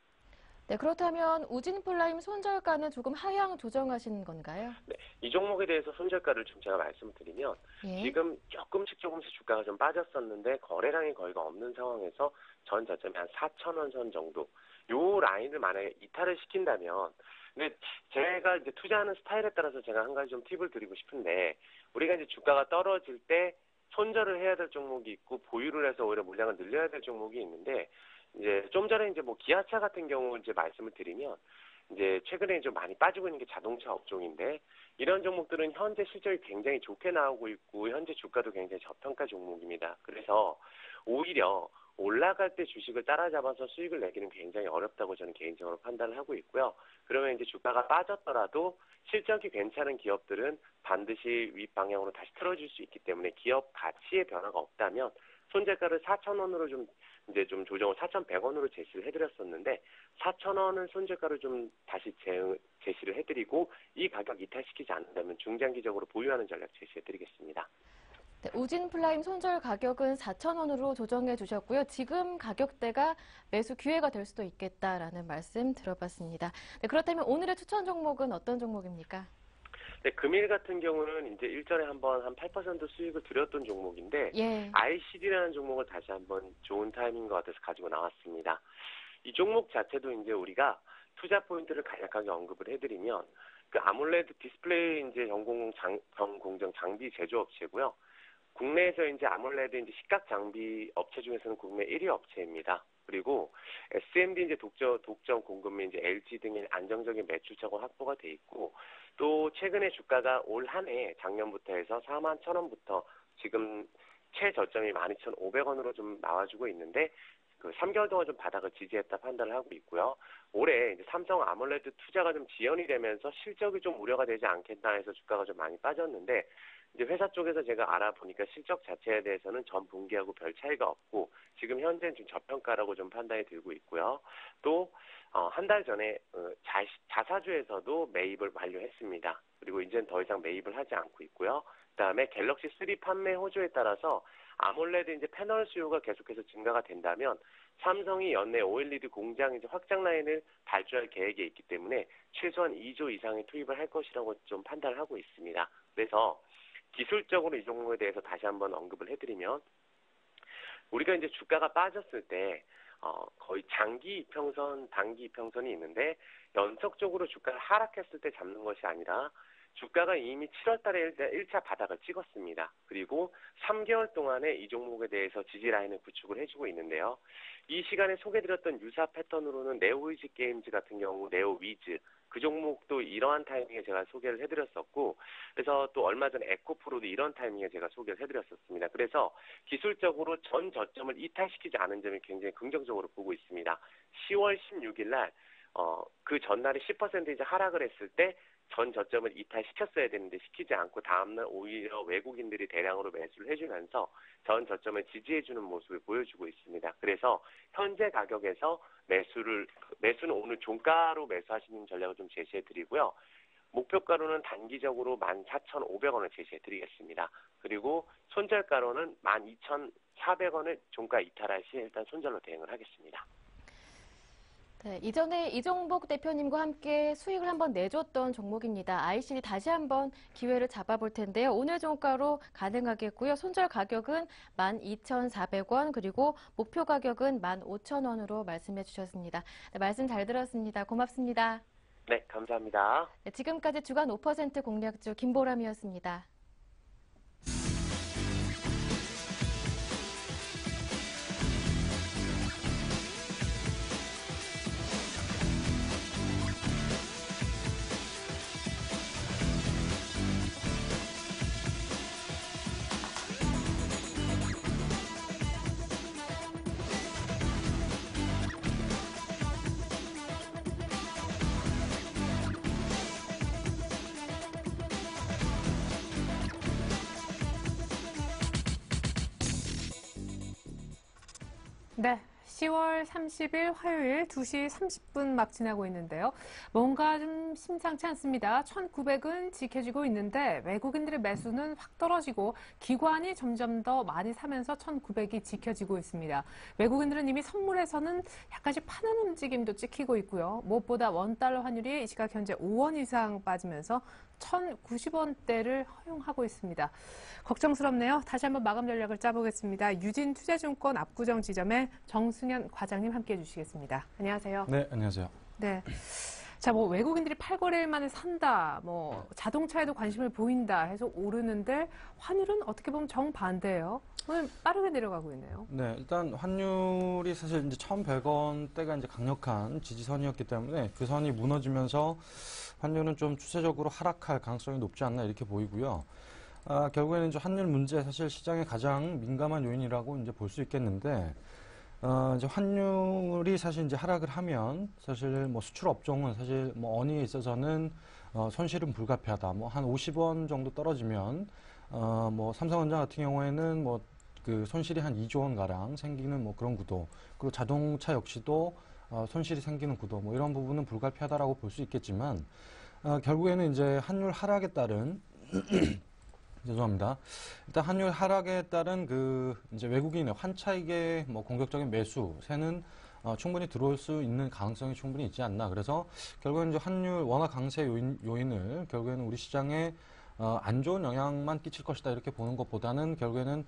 네, 그렇다면 우진플라임 손절가는 조금 하향 조정하신 건가요? 네, 이 종목에 대해서 손절가를 좀 제가 말씀을 드리면 지금 조금씩 주가가 좀 빠졌었는데 거래량이 거의가 없는 상황에서 전 저점이 한 4,000원 선 정도 요 라인을 만약에 이탈을 시킨다면 근데 제가 이제 투자하는 스타일에 따라서 제가 한 가지 좀 팁을 드리고 싶은데 우리가 이제 주가가 떨어질 때 손절을 해야 될 종목이 있고 보유를 해서 오히려 물량을 늘려야 될 종목이 있는데 이제 좀 전에 이제 뭐 기아차 같은 경우 이제 말씀을 드리면 이제 최근에 좀 많이 빠지고 있는 게 자동차 업종인데 이런 종목들은 현재 실적이 굉장히 좋게 나오고 있고 현재 주가도 굉장히 저평가 종목입니다. 그래서 오히려 올라갈 때 주식을 따라잡아서 수익을 내기는 굉장히 어렵다고 저는 개인적으로 판단을 하고 있고요. 그러면 이제 주가가 빠졌더라도 실적이 괜찮은 기업들은 반드시 윗방향으로 다시 틀어질 수 있기 때문에 기업 가치의 변화가 없다면 손절가를 4,000원으로 좀 조정을 4,100원으로 제시를 해드렸었는데 4,000원을 손절가를 좀 다시 제시를 해드리고 이 가격 이탈시키지 않는다면 중장기적으로 보유하는 전략 제시해드리겠습니다. 네, 우진플라임 손절 가격은 4,000원으로 조정해 주셨고요. 지금 가격대가 매수 기회가 될 수도 있겠다라는 말씀 들어봤습니다. 네, 그렇다면 오늘의 추천 종목은 어떤 종목입니까? 네, 금일 같은 경우는 이제 일전에 한번 한 8% 수익을 드렸던 종목인데 ICD라는 종목을 다시 한번 좋은 타이밍인 것 같아서 가지고 나왔습니다. 이 종목 자체도 이제 우리가 투자 포인트를 간략하게 언급을 해드리면 그 아몰레드 디스플레이 이제 전공정 장비 제조업체고요. 국내에서 이제 아몰레드 이제 시각 장비 업체 중에서는 국내 1위 업체입니다. 그리고 SMD 이제 독점 공급 및 이제 LG 등의 안정적인 매출처가 확보가 돼 있고 또 최근에 주가가 올 한 해 작년부터 해서 41,000원부터 지금 최저점이 12,500원으로 좀 나와주고 있는데 그 3개월 동안 좀 바닥을 지지했다 판단을 하고 있고요. 올해 이제 삼성 아몰레드 투자가 좀 지연이 되면서 실적이 좀 우려가 되지 않겠나 해서 주가가 좀 많이 빠졌는데 이제 회사 쪽에서 제가 알아보니까 실적 자체에 대해서는 전 분기하고 별 차이가 없고 지금 현재는 좀 저평가라고 좀 판단이 들고 있고요. 또 한 달 전에 자사주에서도 매입을 완료했습니다. 그리고 이제는 더 이상 매입을 하지 않고 있고요. 그다음에 갤럭시 3 판매 호조에 따라서 아몰레드 이제 패널 수요가 계속해서 증가가 된다면 삼성이 연내 OLED 공장 이제 확장 라인을 발주할 계획이 있기 때문에 최소한 2조 이상의 투입을 할 것이라고 좀 판단을 하고 있습니다. 그래서 기술적으로 이 종목에 대해서 다시 한번 언급을 해드리면 우리가 이제 주가가 빠졌을 때 거의 장기 이평선, 단기 이평선이 있는데 연속적으로 주가가 하락했을 때 잡는 것이 아니라 주가가 이미 7월 달에 1차 바닥을 찍었습니다. 그리고 3개월 동안에 이 종목에 대해서 지지 라인을 구축을 해주고 있는데요. 이 시간에 소개드렸던 유사 패턴으로는 네오위즈 게임즈 같은 경우 네오위즈 그 종목도 이러한 타이밍에 제가 소개를 해드렸었고, 그래서 또 얼마 전 에코프로도 이런 타이밍에 제가 소개를 해드렸었습니다. 그래서 기술적으로 전 저점을 이탈시키지 않은 점이 굉장히 긍정적으로 보고 있습니다. 10월 16일 날 그 전날에 10% 이제 하락을 했을 때 전 저점을 이탈시켰어야 되는데 시키지 않고 다음날 오히려 외국인들이 대량으로 매수를 해주면서 전 저점을 지지해주는 모습을 보여주고 있습니다. 그래서 현재 가격에서 매수는 오늘 종가로 매수하시는 전략을 좀 제시해드리고요. 목표가로는 단기적으로 14,500원을 제시해드리겠습니다. 그리고 손절가로는 12,400원을 종가 이탈할 시 일단 손절로 대응을 하겠습니다. 네, 이전에 이종복 대표님과 함께 수익을 한번 내줬던 종목입니다. ICD 다시 한번 기회를 잡아볼 텐데요. 오늘 종가로 가능하겠고요. 손절 가격은 12,400원 그리고 목표 가격은 15,000원으로 말씀해 주셨습니다. 네, 말씀 잘 들었습니다. 고맙습니다. 네, 감사합니다. 네, 지금까지 주간 5% 공략주 김보람이었습니다. 네, 10월 30일 화요일 2시 30분 막 지나고 있는데요. 뭔가 좀 심상치 않습니다. 1,900은 지켜지고 있는데 외국인들의 매수는 확 떨어지고 기관이 점점 더 많이 사면서 1,900이 지켜지고 있습니다. 외국인들은 이미 선물에서는 약간씩 파는 움직임도 찍히고 있고요. 무엇보다 원달러 환율이 이 시각 현재 5원 이상 빠지면서 1,090원대를 허용하고 있습니다. 걱정스럽네요. 다시 한번 마감 전략을 짜보겠습니다. 유진투자증권 압구정 지점의 정승현 과장님 함께해 주시겠습니다. 안녕하세요. 네, 안녕하세요. 네. 자, 뭐 외국인들이 8거래일 만에 산다, 뭐 자동차에도 관심을 보인다 해서 오르는데 환율은 어떻게 보면 정반대예요. 오늘 빠르게 내려가고 있네요. 네, 일단 환율이 사실 이제 1,100원대가 이제 강력한 지지선이었기 때문에 그 선이 무너지면서 환율은 좀 추세적으로 하락할 가능성이 높지 않나 이렇게 보이고요. 결국에는 이제 환율 문제 사실 시장의 가장 민감한 요인이라고 이제 볼 수 있겠는데, 이제 환율이 사실 이제 하락을 하면 사실 뭐 수출 업종은 사실 뭐 어니에 있어서는 손실은 불가피하다. 뭐 한 50원 정도 떨어지면 뭐 삼성전자 같은 경우에는 뭐 그 손실이 한 2조 원 가량 생기는 뭐 그런 구도. 그리고 자동차 역시도 손실이 생기는 구도. 뭐 이런 부분은 불가피하다라고 볼 수 있겠지만 결국에는 이제 환율 하락에 따른 죄송합니다. 일단 환율 하락에 따른 그 이제 외국인의 환차익의 뭐 공격적인 매수세는 충분히 들어올 수 있는 가능성이 충분히 있지 않나. 그래서 결국에는 이제 환율 원화 강세 요인을 결국에는 우리 시장에 안 좋은 영향만 끼칠 것이다 이렇게 보는 것보다는 결국에는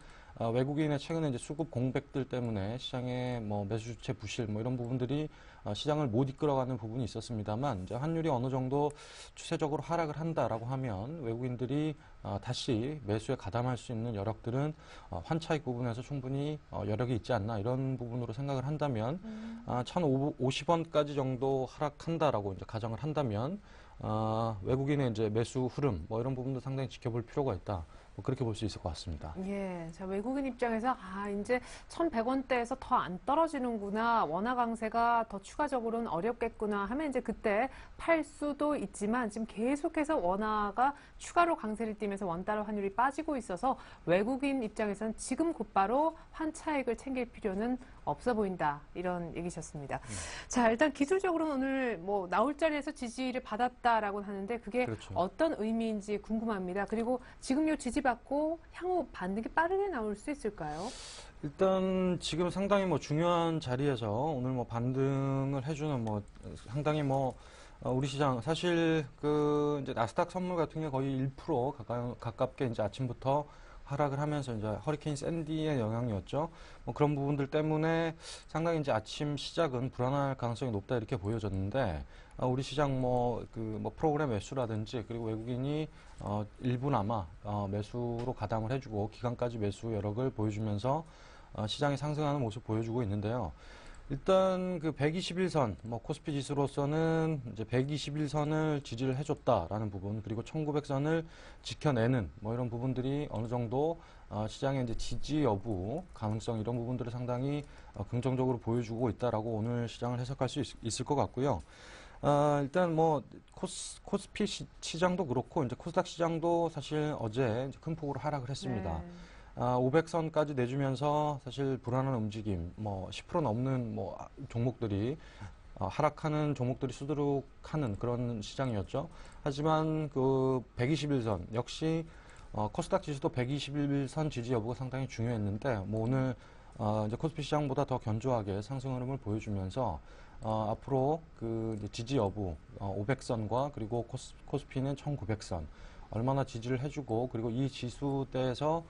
외국인의 최근에 이제 수급 공백들 때문에 시장의 뭐 매수 주체 부실 뭐 이런 부분들이 시장을 못 이끌어가는 부분이 있었습니다만 이제 환율이 어느 정도 추세적으로 하락을 한다라고 하면 외국인들이 다시 매수에 가담할 수 있는 여력들은 환차익 부분에서 충분히 여력이 있지 않나 이런 부분으로 생각을 한다면 1,050원까지 정도 하락한다라고 이제 가정을 한다면 외국인의 이제 매수 흐름 뭐 이런 부분도 상당히 지켜볼 필요가 있다. 뭐 그렇게 볼 수 있을 것 같습니다. 예, 자 외국인 입장에서 이제 1,100원대에서 더 안 떨어지는구나, 원화 강세가 더 추가적으로는 어렵겠구나 하면 이제 그때 팔 수도 있지만 지금 계속해서 원화가 추가로 강세를 띠면서 원달러 환율이 빠지고 있어서 외국인 입장에서는 지금 곧바로 환차익을 챙길 필요는 없어 보인다 이런 얘기셨습니다. 자, 일단 기술적으로는 오늘 뭐 나올 자리에서 지지를 받았다라고 하는데 그게 그렇죠. 어떤 의미인지 궁금합니다. 그리고 지금 요 지지받고 향후 반등이 빠르게 나올 수 있을까요? 일단 지금 상당히 뭐 중요한 자리에서 오늘 뭐 반등을 해주는 뭐 상당히 뭐 우리 시장 사실 그 이제 나스닥 선물 같은 게 거의 1% 가깝게 이제 아침부터 하락을 하면서 이제 허리케인 샌디의 영향이었죠. 뭐 그런 부분들 때문에 상당히 이제 아침 시작은 불안할 가능성이 높다 이렇게 보여졌는데 우리 시장 뭐 프로그램 매수라든지 그리고 외국인이 일부나마 매수로 가담을 해주고 기간까지 매수 여력을 보여주면서 시장이 상승하는 모습 보여주고 있는데요. 일단 그 121선, 코스피 지수로서는 이제 121선을 지지를 해줬다라는 부분, 그리고 1900선을 지켜내는 이런 부분들이 어느 정도 시장의 이제 지지 여부 가능성 이런 부분들을 상당히 긍정적으로 보여주고 있다라고 오늘 시장을 해석할 수 있을 것 같고요. 일단 코스피 시장도 그렇고 이제 코스닥 시장도 사실 어제 이제 큰 폭으로 하락을 했습니다. 네. 500선까지 내주면서 사실 불안한 움직임, 10% 넘는 종목들이 하락하는 종목들이 수두룩하는 그런 시장이었죠. 하지만 그 121선 역시 코스닥 지수도 121선 지지 여부가 상당히 중요했는데 오늘 이제 코스피 시장보다 더 견조하게 상승 흐름을 보여주면서 앞으로 그 지지 여부 500선과 그리고 코스피는 1900선 얼마나 지지를 해주고 그리고 이 지수대에서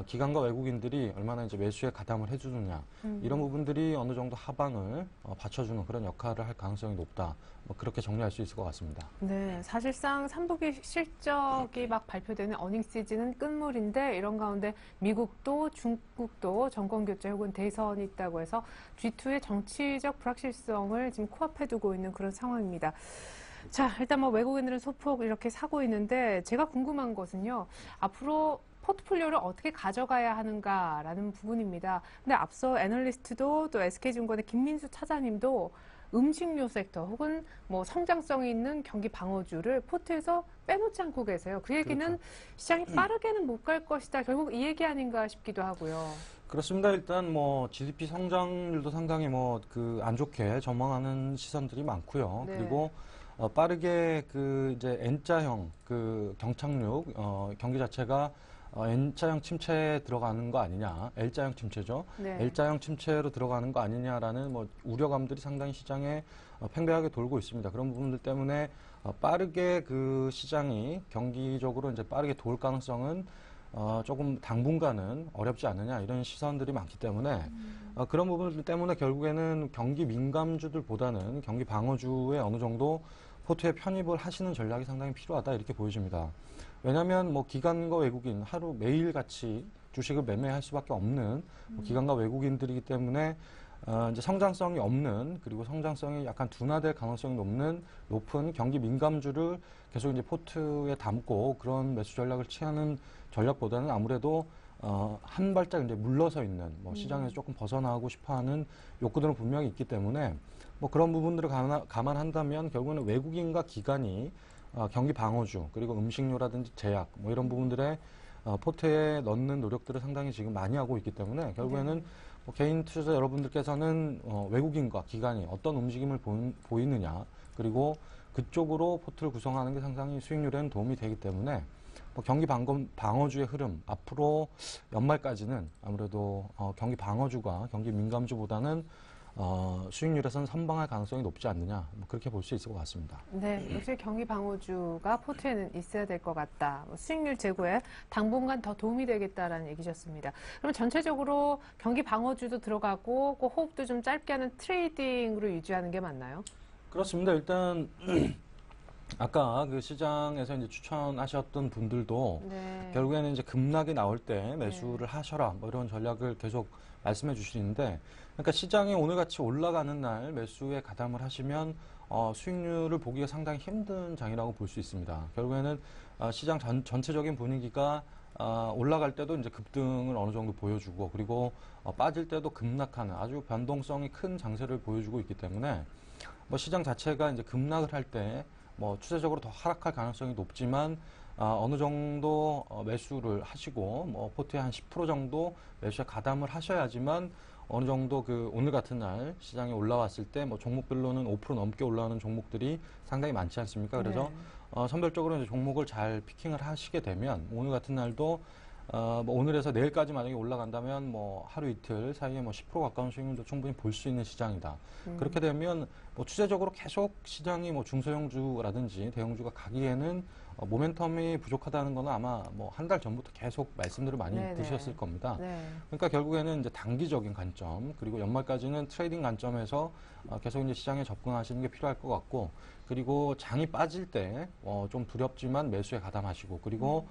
기관과 외국인들이 얼마나 이제 매수에 가담을 해주느냐 이런 부분들이 어느 정도 하방을 받쳐주는 그런 역할을 할 가능성이 높다. 그렇게 정리할 수 있을 것 같습니다. 네, 사실상 3분기 실적이 막 발표되는 어닝 시즌은 끝물인데 이런 가운데 미국도 중국도 정권 교체 혹은 대선이 있다고 해서 G2의 정치적 불확실성을 지금 코앞에 두고 있는 그런 상황입니다. 자, 일단 외국인들은 소폭 이렇게 사고 있는데 제가 궁금한 것은요. 앞으로 포트폴리오를 어떻게 가져가야 하는가라는 부분입니다. 근데 앞서 애널리스트도 또 SK증권의 김민수 차장님도 음식료 섹터 혹은 성장성이 있는 경기 방어주를 포트에서 빼놓지 않고 계세요. 그 얘기는 그렇죠. 시장이 빠르게는 못 갈 것이다. 결국 이 얘기 아닌가 싶기도 하고요. 그렇습니다. 일단 GDP 성장률도 상당히 안 좋게 전망하는 시선들이 많고요. 네. 그리고 빠르게 그 이제 N자형 그 경착륙 경기 자체가 N자형 침체에 들어가는 거 아니냐, L자형 침체죠. 네. L자형 침체로 들어가는 거 아니냐라는 우려감들이 상당히 시장에 팽배하게 돌고 있습니다. 그런 부분들 때문에 빠르게 그 시장이 경기적으로 이제 빠르게 돌 가능성은 조금 당분간은 어렵지 않느냐 이런 시선들이 많기 때문에 그런 부분들 때문에 결국에는 경기 민감주들보다는 경기 방어주에 어느 정도 포트에 편입을 하시는 전략이 상당히 필요하다 이렇게 보여집니다. 왜냐하면 기관과 외국인 하루 매일 같이 주식을 매매할 수밖에 없는 기관과 외국인들이기 때문에 이제 성장성이 없는 그리고 성장성이 약간 둔화될 가능성이 높은 경기 민감주를 계속 이제 포트에 담고 그런 매수 전략을 취하는 전략보다는 아무래도 한 발짝 이제 물러서 있는 시장에서 조금 벗어나고 싶어하는 욕구들은 분명히 있기 때문에 그런 부분들을 감안한다면 결국에는 외국인과 기관이 경기 방어주 그리고 음식료라든지 제약 이런 부분들에 포트에 넣는 노력들을 상당히 지금 많이 하고 있기 때문에 결국에는 개인 투자자 여러분들께서는 외국인과 기관이 어떤 움직임을 보이느냐 그리고 그쪽으로 포트를 구성하는 게 상당히 수익률에는 도움이 되기 때문에 경기 방어주의 흐름 앞으로 연말까지는 아무래도 경기 방어주가 경기 민감주보다는 수익률에서는 선방할 가능성이 높지 않느냐 그렇게 볼 수 있을 것 같습니다. 네, 역시 경기 방어주가 포트에는 있어야 될 것 같다. 수익률 제고에 당분간 더 도움이 되겠다라는 얘기셨습니다. 그럼 전체적으로 경기 방어주도 들어가고 그 호흡도 좀 짧게 하는 트레이딩으로 유지하는 게 맞나요? 그렇습니다. 일단 아까 그 시장에서 이제 추천하셨던 분들도 네. 결국에는 이제 급락이 나올 때 매수를 하셔라 이런 전략을 계속 말씀해 주시는데 그러니까 시장이 오늘같이 올라가는 날 매수에 가담을 하시면 수익률을 보기가 상당히 힘든 장이라고 볼 수 있습니다. 결국에는 시장 전체적인 분위기가 올라갈 때도 이제 급등을 어느 정도 보여주고 그리고 빠질 때도 급락하는 아주 변동성이 큰 장세를 보여주고 있기 때문에 시장 자체가 이제 급락을 할 때 추세적으로 더 하락할 가능성이 높지만 어느 정도 매수를 하시고 포트에 한 10% 정도 매수에 가담을 하셔야지만 어느 정도 그 오늘 같은 날 시장이 올라왔을 때 종목별로는 5% 넘게 올라오는 종목들이 상당히 많지 않습니까? 그래서 네. 선별적으로 이제 종목을 잘 피킹을 하시게 되면 오늘 같은 날도 오늘에서 내일까지 만약에 올라간다면 하루 이틀 사이에 10% 가까운 수익률도 충분히 볼 수 있는 시장이다. 그렇게 되면 추세적으로 계속 시장이 중소형주라든지 대형주가 가기에는 모멘텀이 부족하다는 거는 아마 뭐 한 달 전부터 계속 말씀들을 많이 드셨을 겁니다. 그러니까 결국에는 이제 단기적인 관점, 그리고 연말까지는 트레이딩 관점에서 계속 이제 시장에 접근하시는 게 필요할 것 같고, 그리고 장이 빠질 때 좀 두렵지만 매수에 가담하시고, 그리고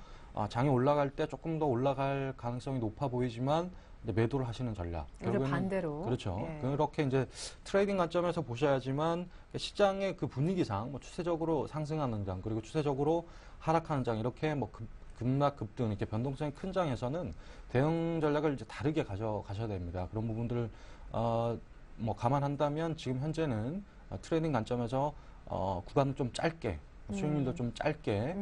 장이 올라갈 때 조금 더 올라갈 가능성이 높아 보이지만 이제 매도를 하시는 전략. 결국에는 반대로. 그렇죠. 그렇게 이제 트레이딩 관점에서 보셔야지만 시장의 그 분위기상 뭐 추세적으로 상승하는 장, 그리고 추세적으로 하락하는 장, 이렇게 뭐 급락, 급등, 이렇게 변동성이 큰 장에서는 대응 전략을 이제 다르게 가져가셔야 됩니다. 그런 부분들을, 뭐 감안한다면 지금 현재는 트레이딩 관점에서 구간을 좀 짧게, 수익률도 좀 짧게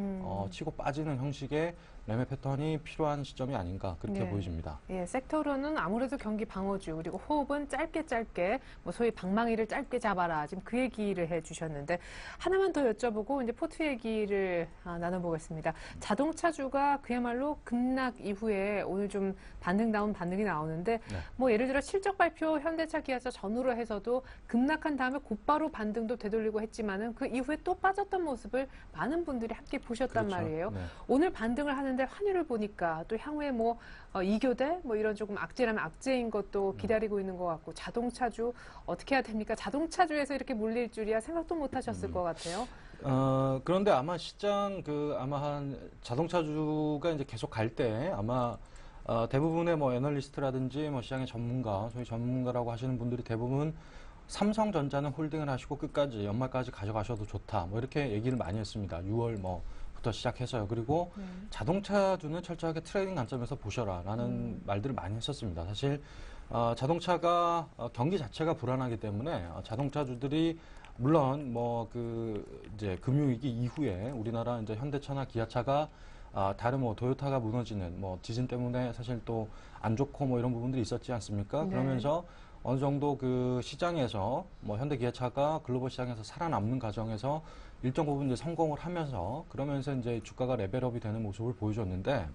치고 빠지는 형식의 매매 패턴이 필요한 시점이 아닌가 그렇게 보여집니다. 예, 섹터로는 아무래도 경기 방어주, 그리고 호흡은 짧게 뭐 소위 방망이를 짧게 잡아라, 지금 그 얘기를 해주셨는데, 하나만 더 여쭤보고 이제 포트 얘기를 나눠보겠습니다. 자동차주가 그야말로 급락 이후에 오늘 좀 반등다운 반등이 나오는데, 뭐 예를 들어 실적 발표 현대차, 기아차 전후로 해서도 급락한 다음에 곧바로 반등도 되돌리고 했지만은 그 이후에 또 빠졌던 모습을 많은 분들이 함께 보셨단 말이에요. 오늘 반등을 하는데 환율을 보니까 또 향후에 뭐 이교대 뭐 이런 조금 악재라면 악재인 것도 기다리고 있는 것 같고, 자동차주 어떻게 해야 됩니까? 자동차주에서 이렇게 몰릴 줄이야 생각도 못 하셨을 것 같아요. 그런데 아마 시장 아마 한 자동차주가 이제 계속 갈 때 아마 대부분의 뭐 애널리스트라든지 뭐 시장의 전문가, 소위 전문가라고 하시는 분들이 대부분 삼성전자는 홀딩을 하시고 끝까지 연말까지 가져가셔도 좋다, 뭐 이렇게 얘기를 많이 했습니다. 6월 부터 시작해서요. 그리고 자동차주는 철저하게 트레이딩 관점에서 보셔라라는 말들을 많이 했었습니다. 사실 자동차가 경기 자체가 불안하기 때문에 자동차주들이 물론 이제 금융위기 이후에 우리나라 이제 현대차나 기아차가 다른 뭐 도요타가 무너지는 뭐 지진 때문에 사실 또 안 좋고 뭐 이런 부분들이 있었지 않습니까? 그러면서 어느 정도 그 시장에서 뭐 현대 기아차가 글로벌 시장에서 살아남는 과정에서 일정 부분 이제 성공을 하면서, 그러면서 이제 주가가 레벨업이 되는 모습을 보여줬는데,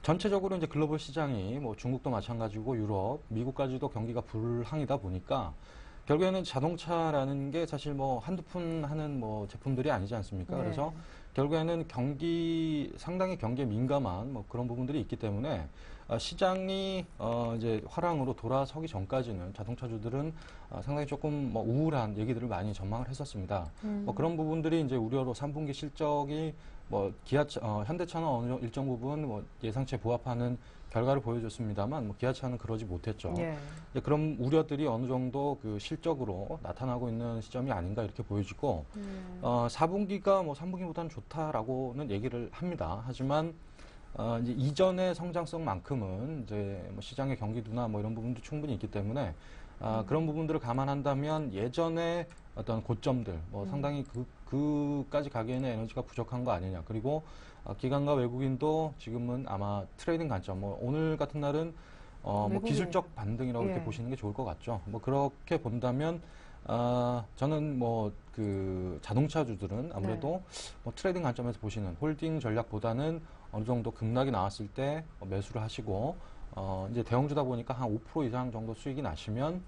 전체적으로 이제 글로벌 시장이 뭐 중국도 마찬가지고 유럽, 미국까지도 경기가 불황이다 보니까 결국에는 자동차라는 게 사실 뭐 한두 푼 하는 뭐 제품들이 아니지 않습니까? 그래서 결국에는 상당히 경기에 민감한 뭐 그런 부분들이 있기 때문에 시장이 이제 화랑으로 돌아서기 전까지는 자동차주들은 상당히 조금 뭐 우울한 얘기들을 많이 전망을 했었습니다. 뭐 그런 부분들이 이제 우려로 3분기 실적이 뭐 현대차는 어느 일정 부분 뭐 예상치에 부합하는 결과를 보여줬습니다만, 뭐 기아차는 그러지 못했죠. 그런 우려들이 어느 정도 그 실적으로 나타나고 있는 시점이 아닌가 이렇게 보여지고, 4분기가 뭐 3분기보다는 좋다라고는 얘기를 합니다. 하지만 이제 이전의 성장성만큼은 이제 뭐 시장의 경기도나 뭐 이런 부분도 충분히 있기 때문에 그런 부분들을 감안한다면 예전에 어떤 고점들 뭐 상당히 그까지 가기에는 에너지가 부족한 거 아니냐. 그리고 기관과 외국인도 지금은 아마 트레이딩 관점, 뭐 오늘 같은 날은 뭐 기술적 반등이라고 이렇게 보시는 게 좋을 것 같죠. 뭐 그렇게 본다면 저는 뭐 그 자동차주들은 아무래도 뭐 트레이딩 관점에서 보시는 홀딩 전략보다는 어느 정도 급락이 나왔을 때 매수를 하시고, 이제 대형주다 보니까 한 5% 이상 정도 수익이 나시면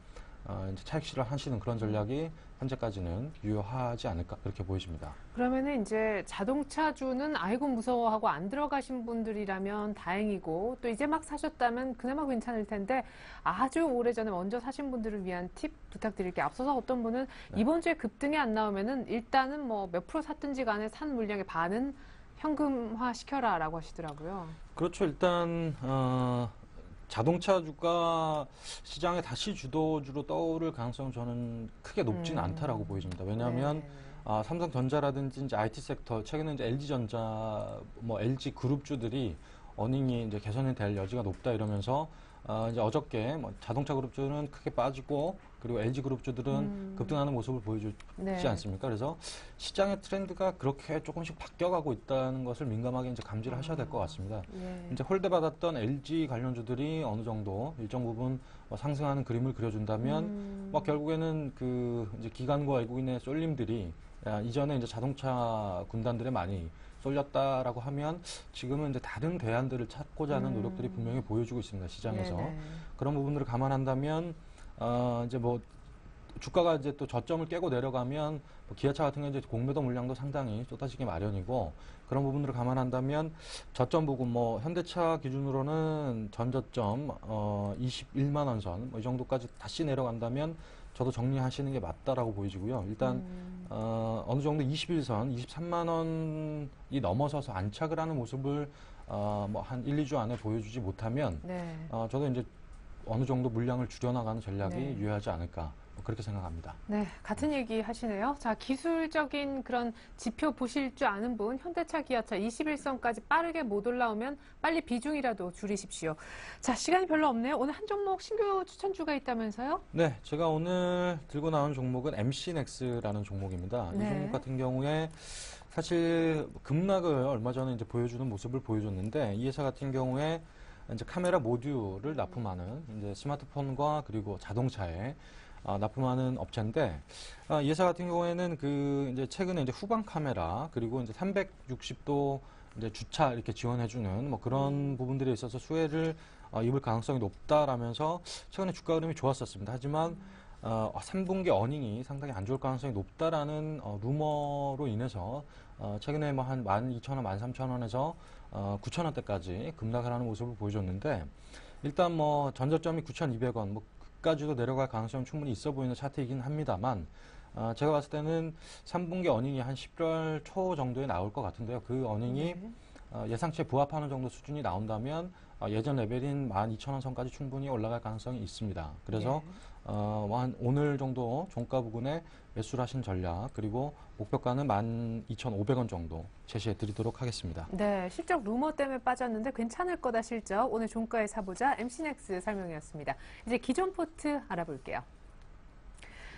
이제 차익 실현하시는 그런 전략이 현재까지는 유효하지 않을까 그렇게 보여집니다. 그러면은 이제 자동차주는 아이고 무서워하고 안 들어가신 분들이라면 다행이고, 또 이제 막 사셨다면 그나마 괜찮을 텐데, 아주 오래전에 먼저 사신 분들을 위한 팁 부탁드릴게요. 앞서서 어떤 분은 이번 주에 급등이 안 나오면은 일단은 뭐 몇 프로 샀든지 간에 산 물량의 반은 현금화 시켜라라고 하시더라고요. 그렇죠. 일단 자동차주가 시장에 다시 주도주로 떠오를 가능성은 저는 크게 높지는 않다라고 보여집니다. 왜냐하면 삼성전자라든지 이제 IT 섹터, 최근에 이제 LG전자, 뭐 LG 그룹주들이 어닝이 이제 개선이 될 여지가 높다 이러면서 이제 어저께 뭐 자동차 그룹주는 크게 빠지고, 그리고 LG 그룹주들은 급등하는 모습을 보여주지 않습니까? 그래서 시장의 트렌드가 그렇게 조금씩 바뀌어가고 있다는 것을 민감하게 이제 감지를 하셔야 될 것 같습니다. 이제 홀대받았던 LG 관련주들이 어느 정도 일정 부분 상승하는 그림을 그려준다면, 뭐 결국에는 그 이제 기관과 외국인의 쏠림들이 이전에 이제 자동차 군단들에 많이 쏠렸다라고 하면 지금은 이제 다른 대안들을 찾고자 하는 노력들이 분명히 보여주고 있습니다. 시장에서. 그런 부분들을 감안한다면 이제 뭐 주가가 이제 또 저점을 깨고 내려가면 기아차 같은 경우는 이제 공매도 물량도 상당히 쏟아지기 마련이고 그런 부분들을 감안한다면 저점 부분 뭐 현대차 기준으로는 전저점 21만 원 선 이 정도까지 다시 내려간다면 저도 정리하시는 게 맞다라고 보이지고요. 일단 어느 정도 21선 23만 원이 넘어서서 안착을 하는 모습을 뭐 한 1, 2주 안에 보여주지 못하면 네. 저도 이제 어느 정도 물량을 줄여나가는 전략이 네. 유효하지 않을까 그렇게 생각합니다. 네, 같은 얘기 하시네요. 자, 기술적인 그런 지표 보실 줄 아는 분, 현대차, 기아차 21선까지 빠르게 못 올라오면 빨리 비중이라도 줄이십시오. 자, 시간이 별로 없네요. 오늘 한 종목 신규 추천주가 있다면서요? 네, 제가 오늘 들고 나온 종목은 MC넥스라는 종목입니다. 네. 이 종목 같은 경우에 사실 급락을 얼마 전에 이제 보여주는 모습을 보여줬는데 이 회사 같은 경우에 이제 카메라 모듈을 납품하는 이제 스마트폰과 그리고 자동차에 납품하는 업체인데 이 회사 같은 경우에는 그 이제 최근에 이제 후방 카메라 그리고 이제 360도 이제 주차 이렇게 지원해주는 뭐 그런 부분들에 있어서 수혜를 입을 가능성이 높다라면서 최근에 주가 흐름이 좋았었습니다. 하지만 3분기 어닝이 상당히 안 좋을 가능성이 높다라는 루머로 인해서 최근에 뭐 한 12,000원, 13,000원에서 9,000원대까지 급락을 하는 모습을 보여줬는데 일단 뭐 전저점이 9,200원, 뭐 그까지도 내려갈 가능성은 충분히 있어 보이는 차트이긴 합니다만 제가 봤을 때는 3분기 어닝이 한 11월 초 정도에 나올 것 같은데요. 그 어닝이 예상치에 부합하는 정도 수준이 나온다면 예전 레벨인 12,000원 선까지 충분히 올라갈 가능성이 있습니다. 그래서 한 오늘 정도 종가 부근에 매수를 하신 전략 그리고 목표가는 12,500원 정도 제시해 드리도록 하겠습니다. 네, 실적 루머 때문에 빠졌는데 괜찮을 거다 실적. 오늘 종가에 사보자 MC넥스 설명이었습니다. 이제 기존 포트 알아볼게요.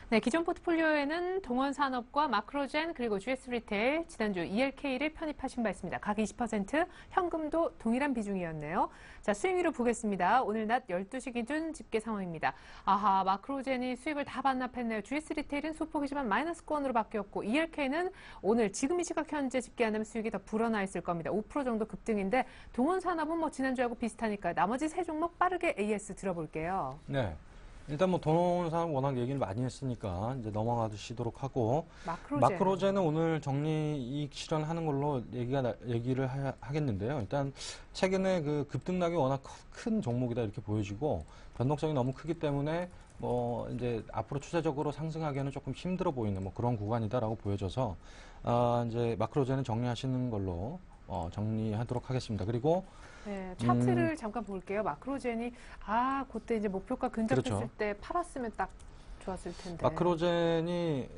네, 기존 포트폴리오에는 동원산업과 마크로젠 그리고 GS 리테일, 지난주 ELK를 편입하신 바 있습니다. 각 20%, 현금도 동일한 비중이었네요. 자, 수익률을 보겠습니다. 오늘 낮 12시 기준 집계 상황입니다. 아하, 마크로젠이 수익을 다 반납했네요. GS 리테일은 소폭이지만 마이너스권으로 바뀌었고 ELK는 오늘 지금 이 시각 현재 집계한다면 수익이 더 불어나 있을 겁니다. 5% 정도 급등인데 동원산업은 뭐 지난주하고 비슷하니까 나머지 세 종목 빠르게 AS 들어볼게요. 네. 일단 뭐 동원산업 워낙 얘기를 많이 했으니까 이제 넘어가시도록 하고 마크로젠은 오늘 정리 이익 실현하는 걸로 얘기를 하겠는데요. 일단 최근에 그 급등락이 워낙 큰 종목이다 이렇게 보여지고 변동성이 너무 크기 때문에 뭐 이제 앞으로 추세적으로 상승하기에는 조금 힘들어 보이는 뭐 그런 구간이다라고 보여져서 이제 마크로젠은 정리하시는 걸로 정리하도록 하겠습니다. 그리고 네, 차트를 잠깐 볼게요. 마크로젠이 그때 이제 목표가 근접했을 그렇죠. 때 팔았으면 딱 좋았을 텐데. 마크로젠이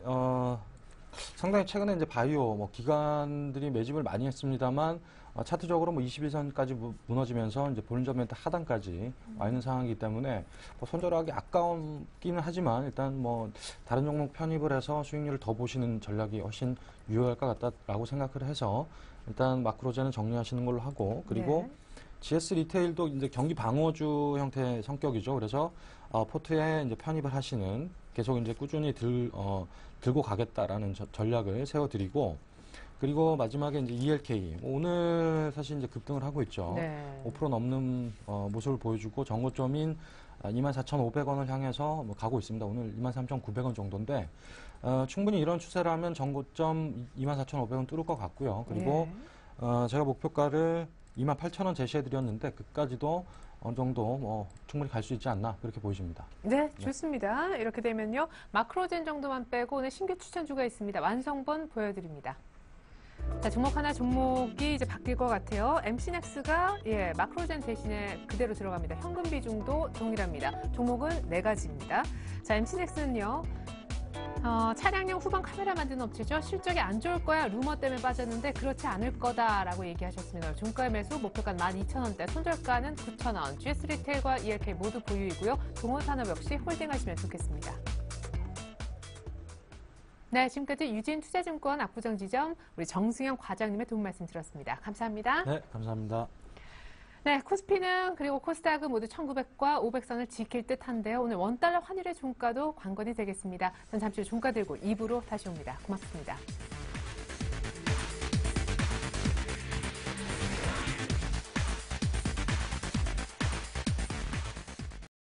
상당히 최근에 이제 바이오 뭐 기관들이 매집을 많이 했습니다만 차트적으로 뭐 21선까지 무너지면서 이제 본인저멘트 하단까지 와 있는 상황이기 때문에 뭐 손절하기 아까웠기는 하지만 일단 뭐 다른 종목 편입을 해서 수익률을 더 보시는 전략이 훨씬 유효할 것 같다라고 생각을 해서 일단 마크로젠은 정리하시는 걸로 하고 그리고 네. GS 리테일도 이제 경기 방어주 형태의 성격이죠. 그래서 포트에 이제 편입을 하시는 계속 이제 꾸준히 들고 가겠다라는 전략을 세워드리고 그리고 마지막에 이제 ELK 오늘 사실 이제 급등을 하고 있죠. 네. 5% 넘는 모습을 보여주고 정고점인 24,500원을 향해서 뭐 가고 있습니다. 오늘 23,900원 정도인데 충분히 이런 추세라면 정고점 24,500원 뚫을 것 같고요. 그리고 제가 목표가를 28,000원 제시해드렸는데 그까지도 어느 정도 뭐 충분히 갈 수 있지 않나 그렇게 보여집니다. 네, 좋습니다. 이렇게 되면요. 마크로젠 정도만 빼고 오늘 신규 추천주가 있습니다. 완성본 보여드립니다. 자, 종목이 이제 바뀔 것 같아요. MC넥스가 마크로젠 대신에 그대로 들어갑니다. 현금 비중도 동일합니다. 종목은 4가지입니다. 자, MC넥스는요. 차량용 후방 카메라 만드는 업체죠. 실적이 안 좋을 거야. 루머 때문에 빠졌는데 그렇지 않을 거다라고 얘기하셨습니다. 종가 매수 목표가는 12,000원대, 손절가는 9,000원. GS 리테일과 ELK 모두 보유이고요. 동원산업 역시 홀딩하시면 좋겠습니다. 네, 지금까지 유진투자증권 압구정지점 우리 정승영 과장님의 도움 말씀 들었습니다. 감사합니다. 네, 감사합니다. 네, 코스피는 그리고 코스닥은 모두 1900과 500선을 지킬 듯한데요. 오늘 원달러 환율의 종가도 관건이 되겠습니다. 전 잠시 후 종가 들고 2부로 다시 옵니다. 고맙습니다.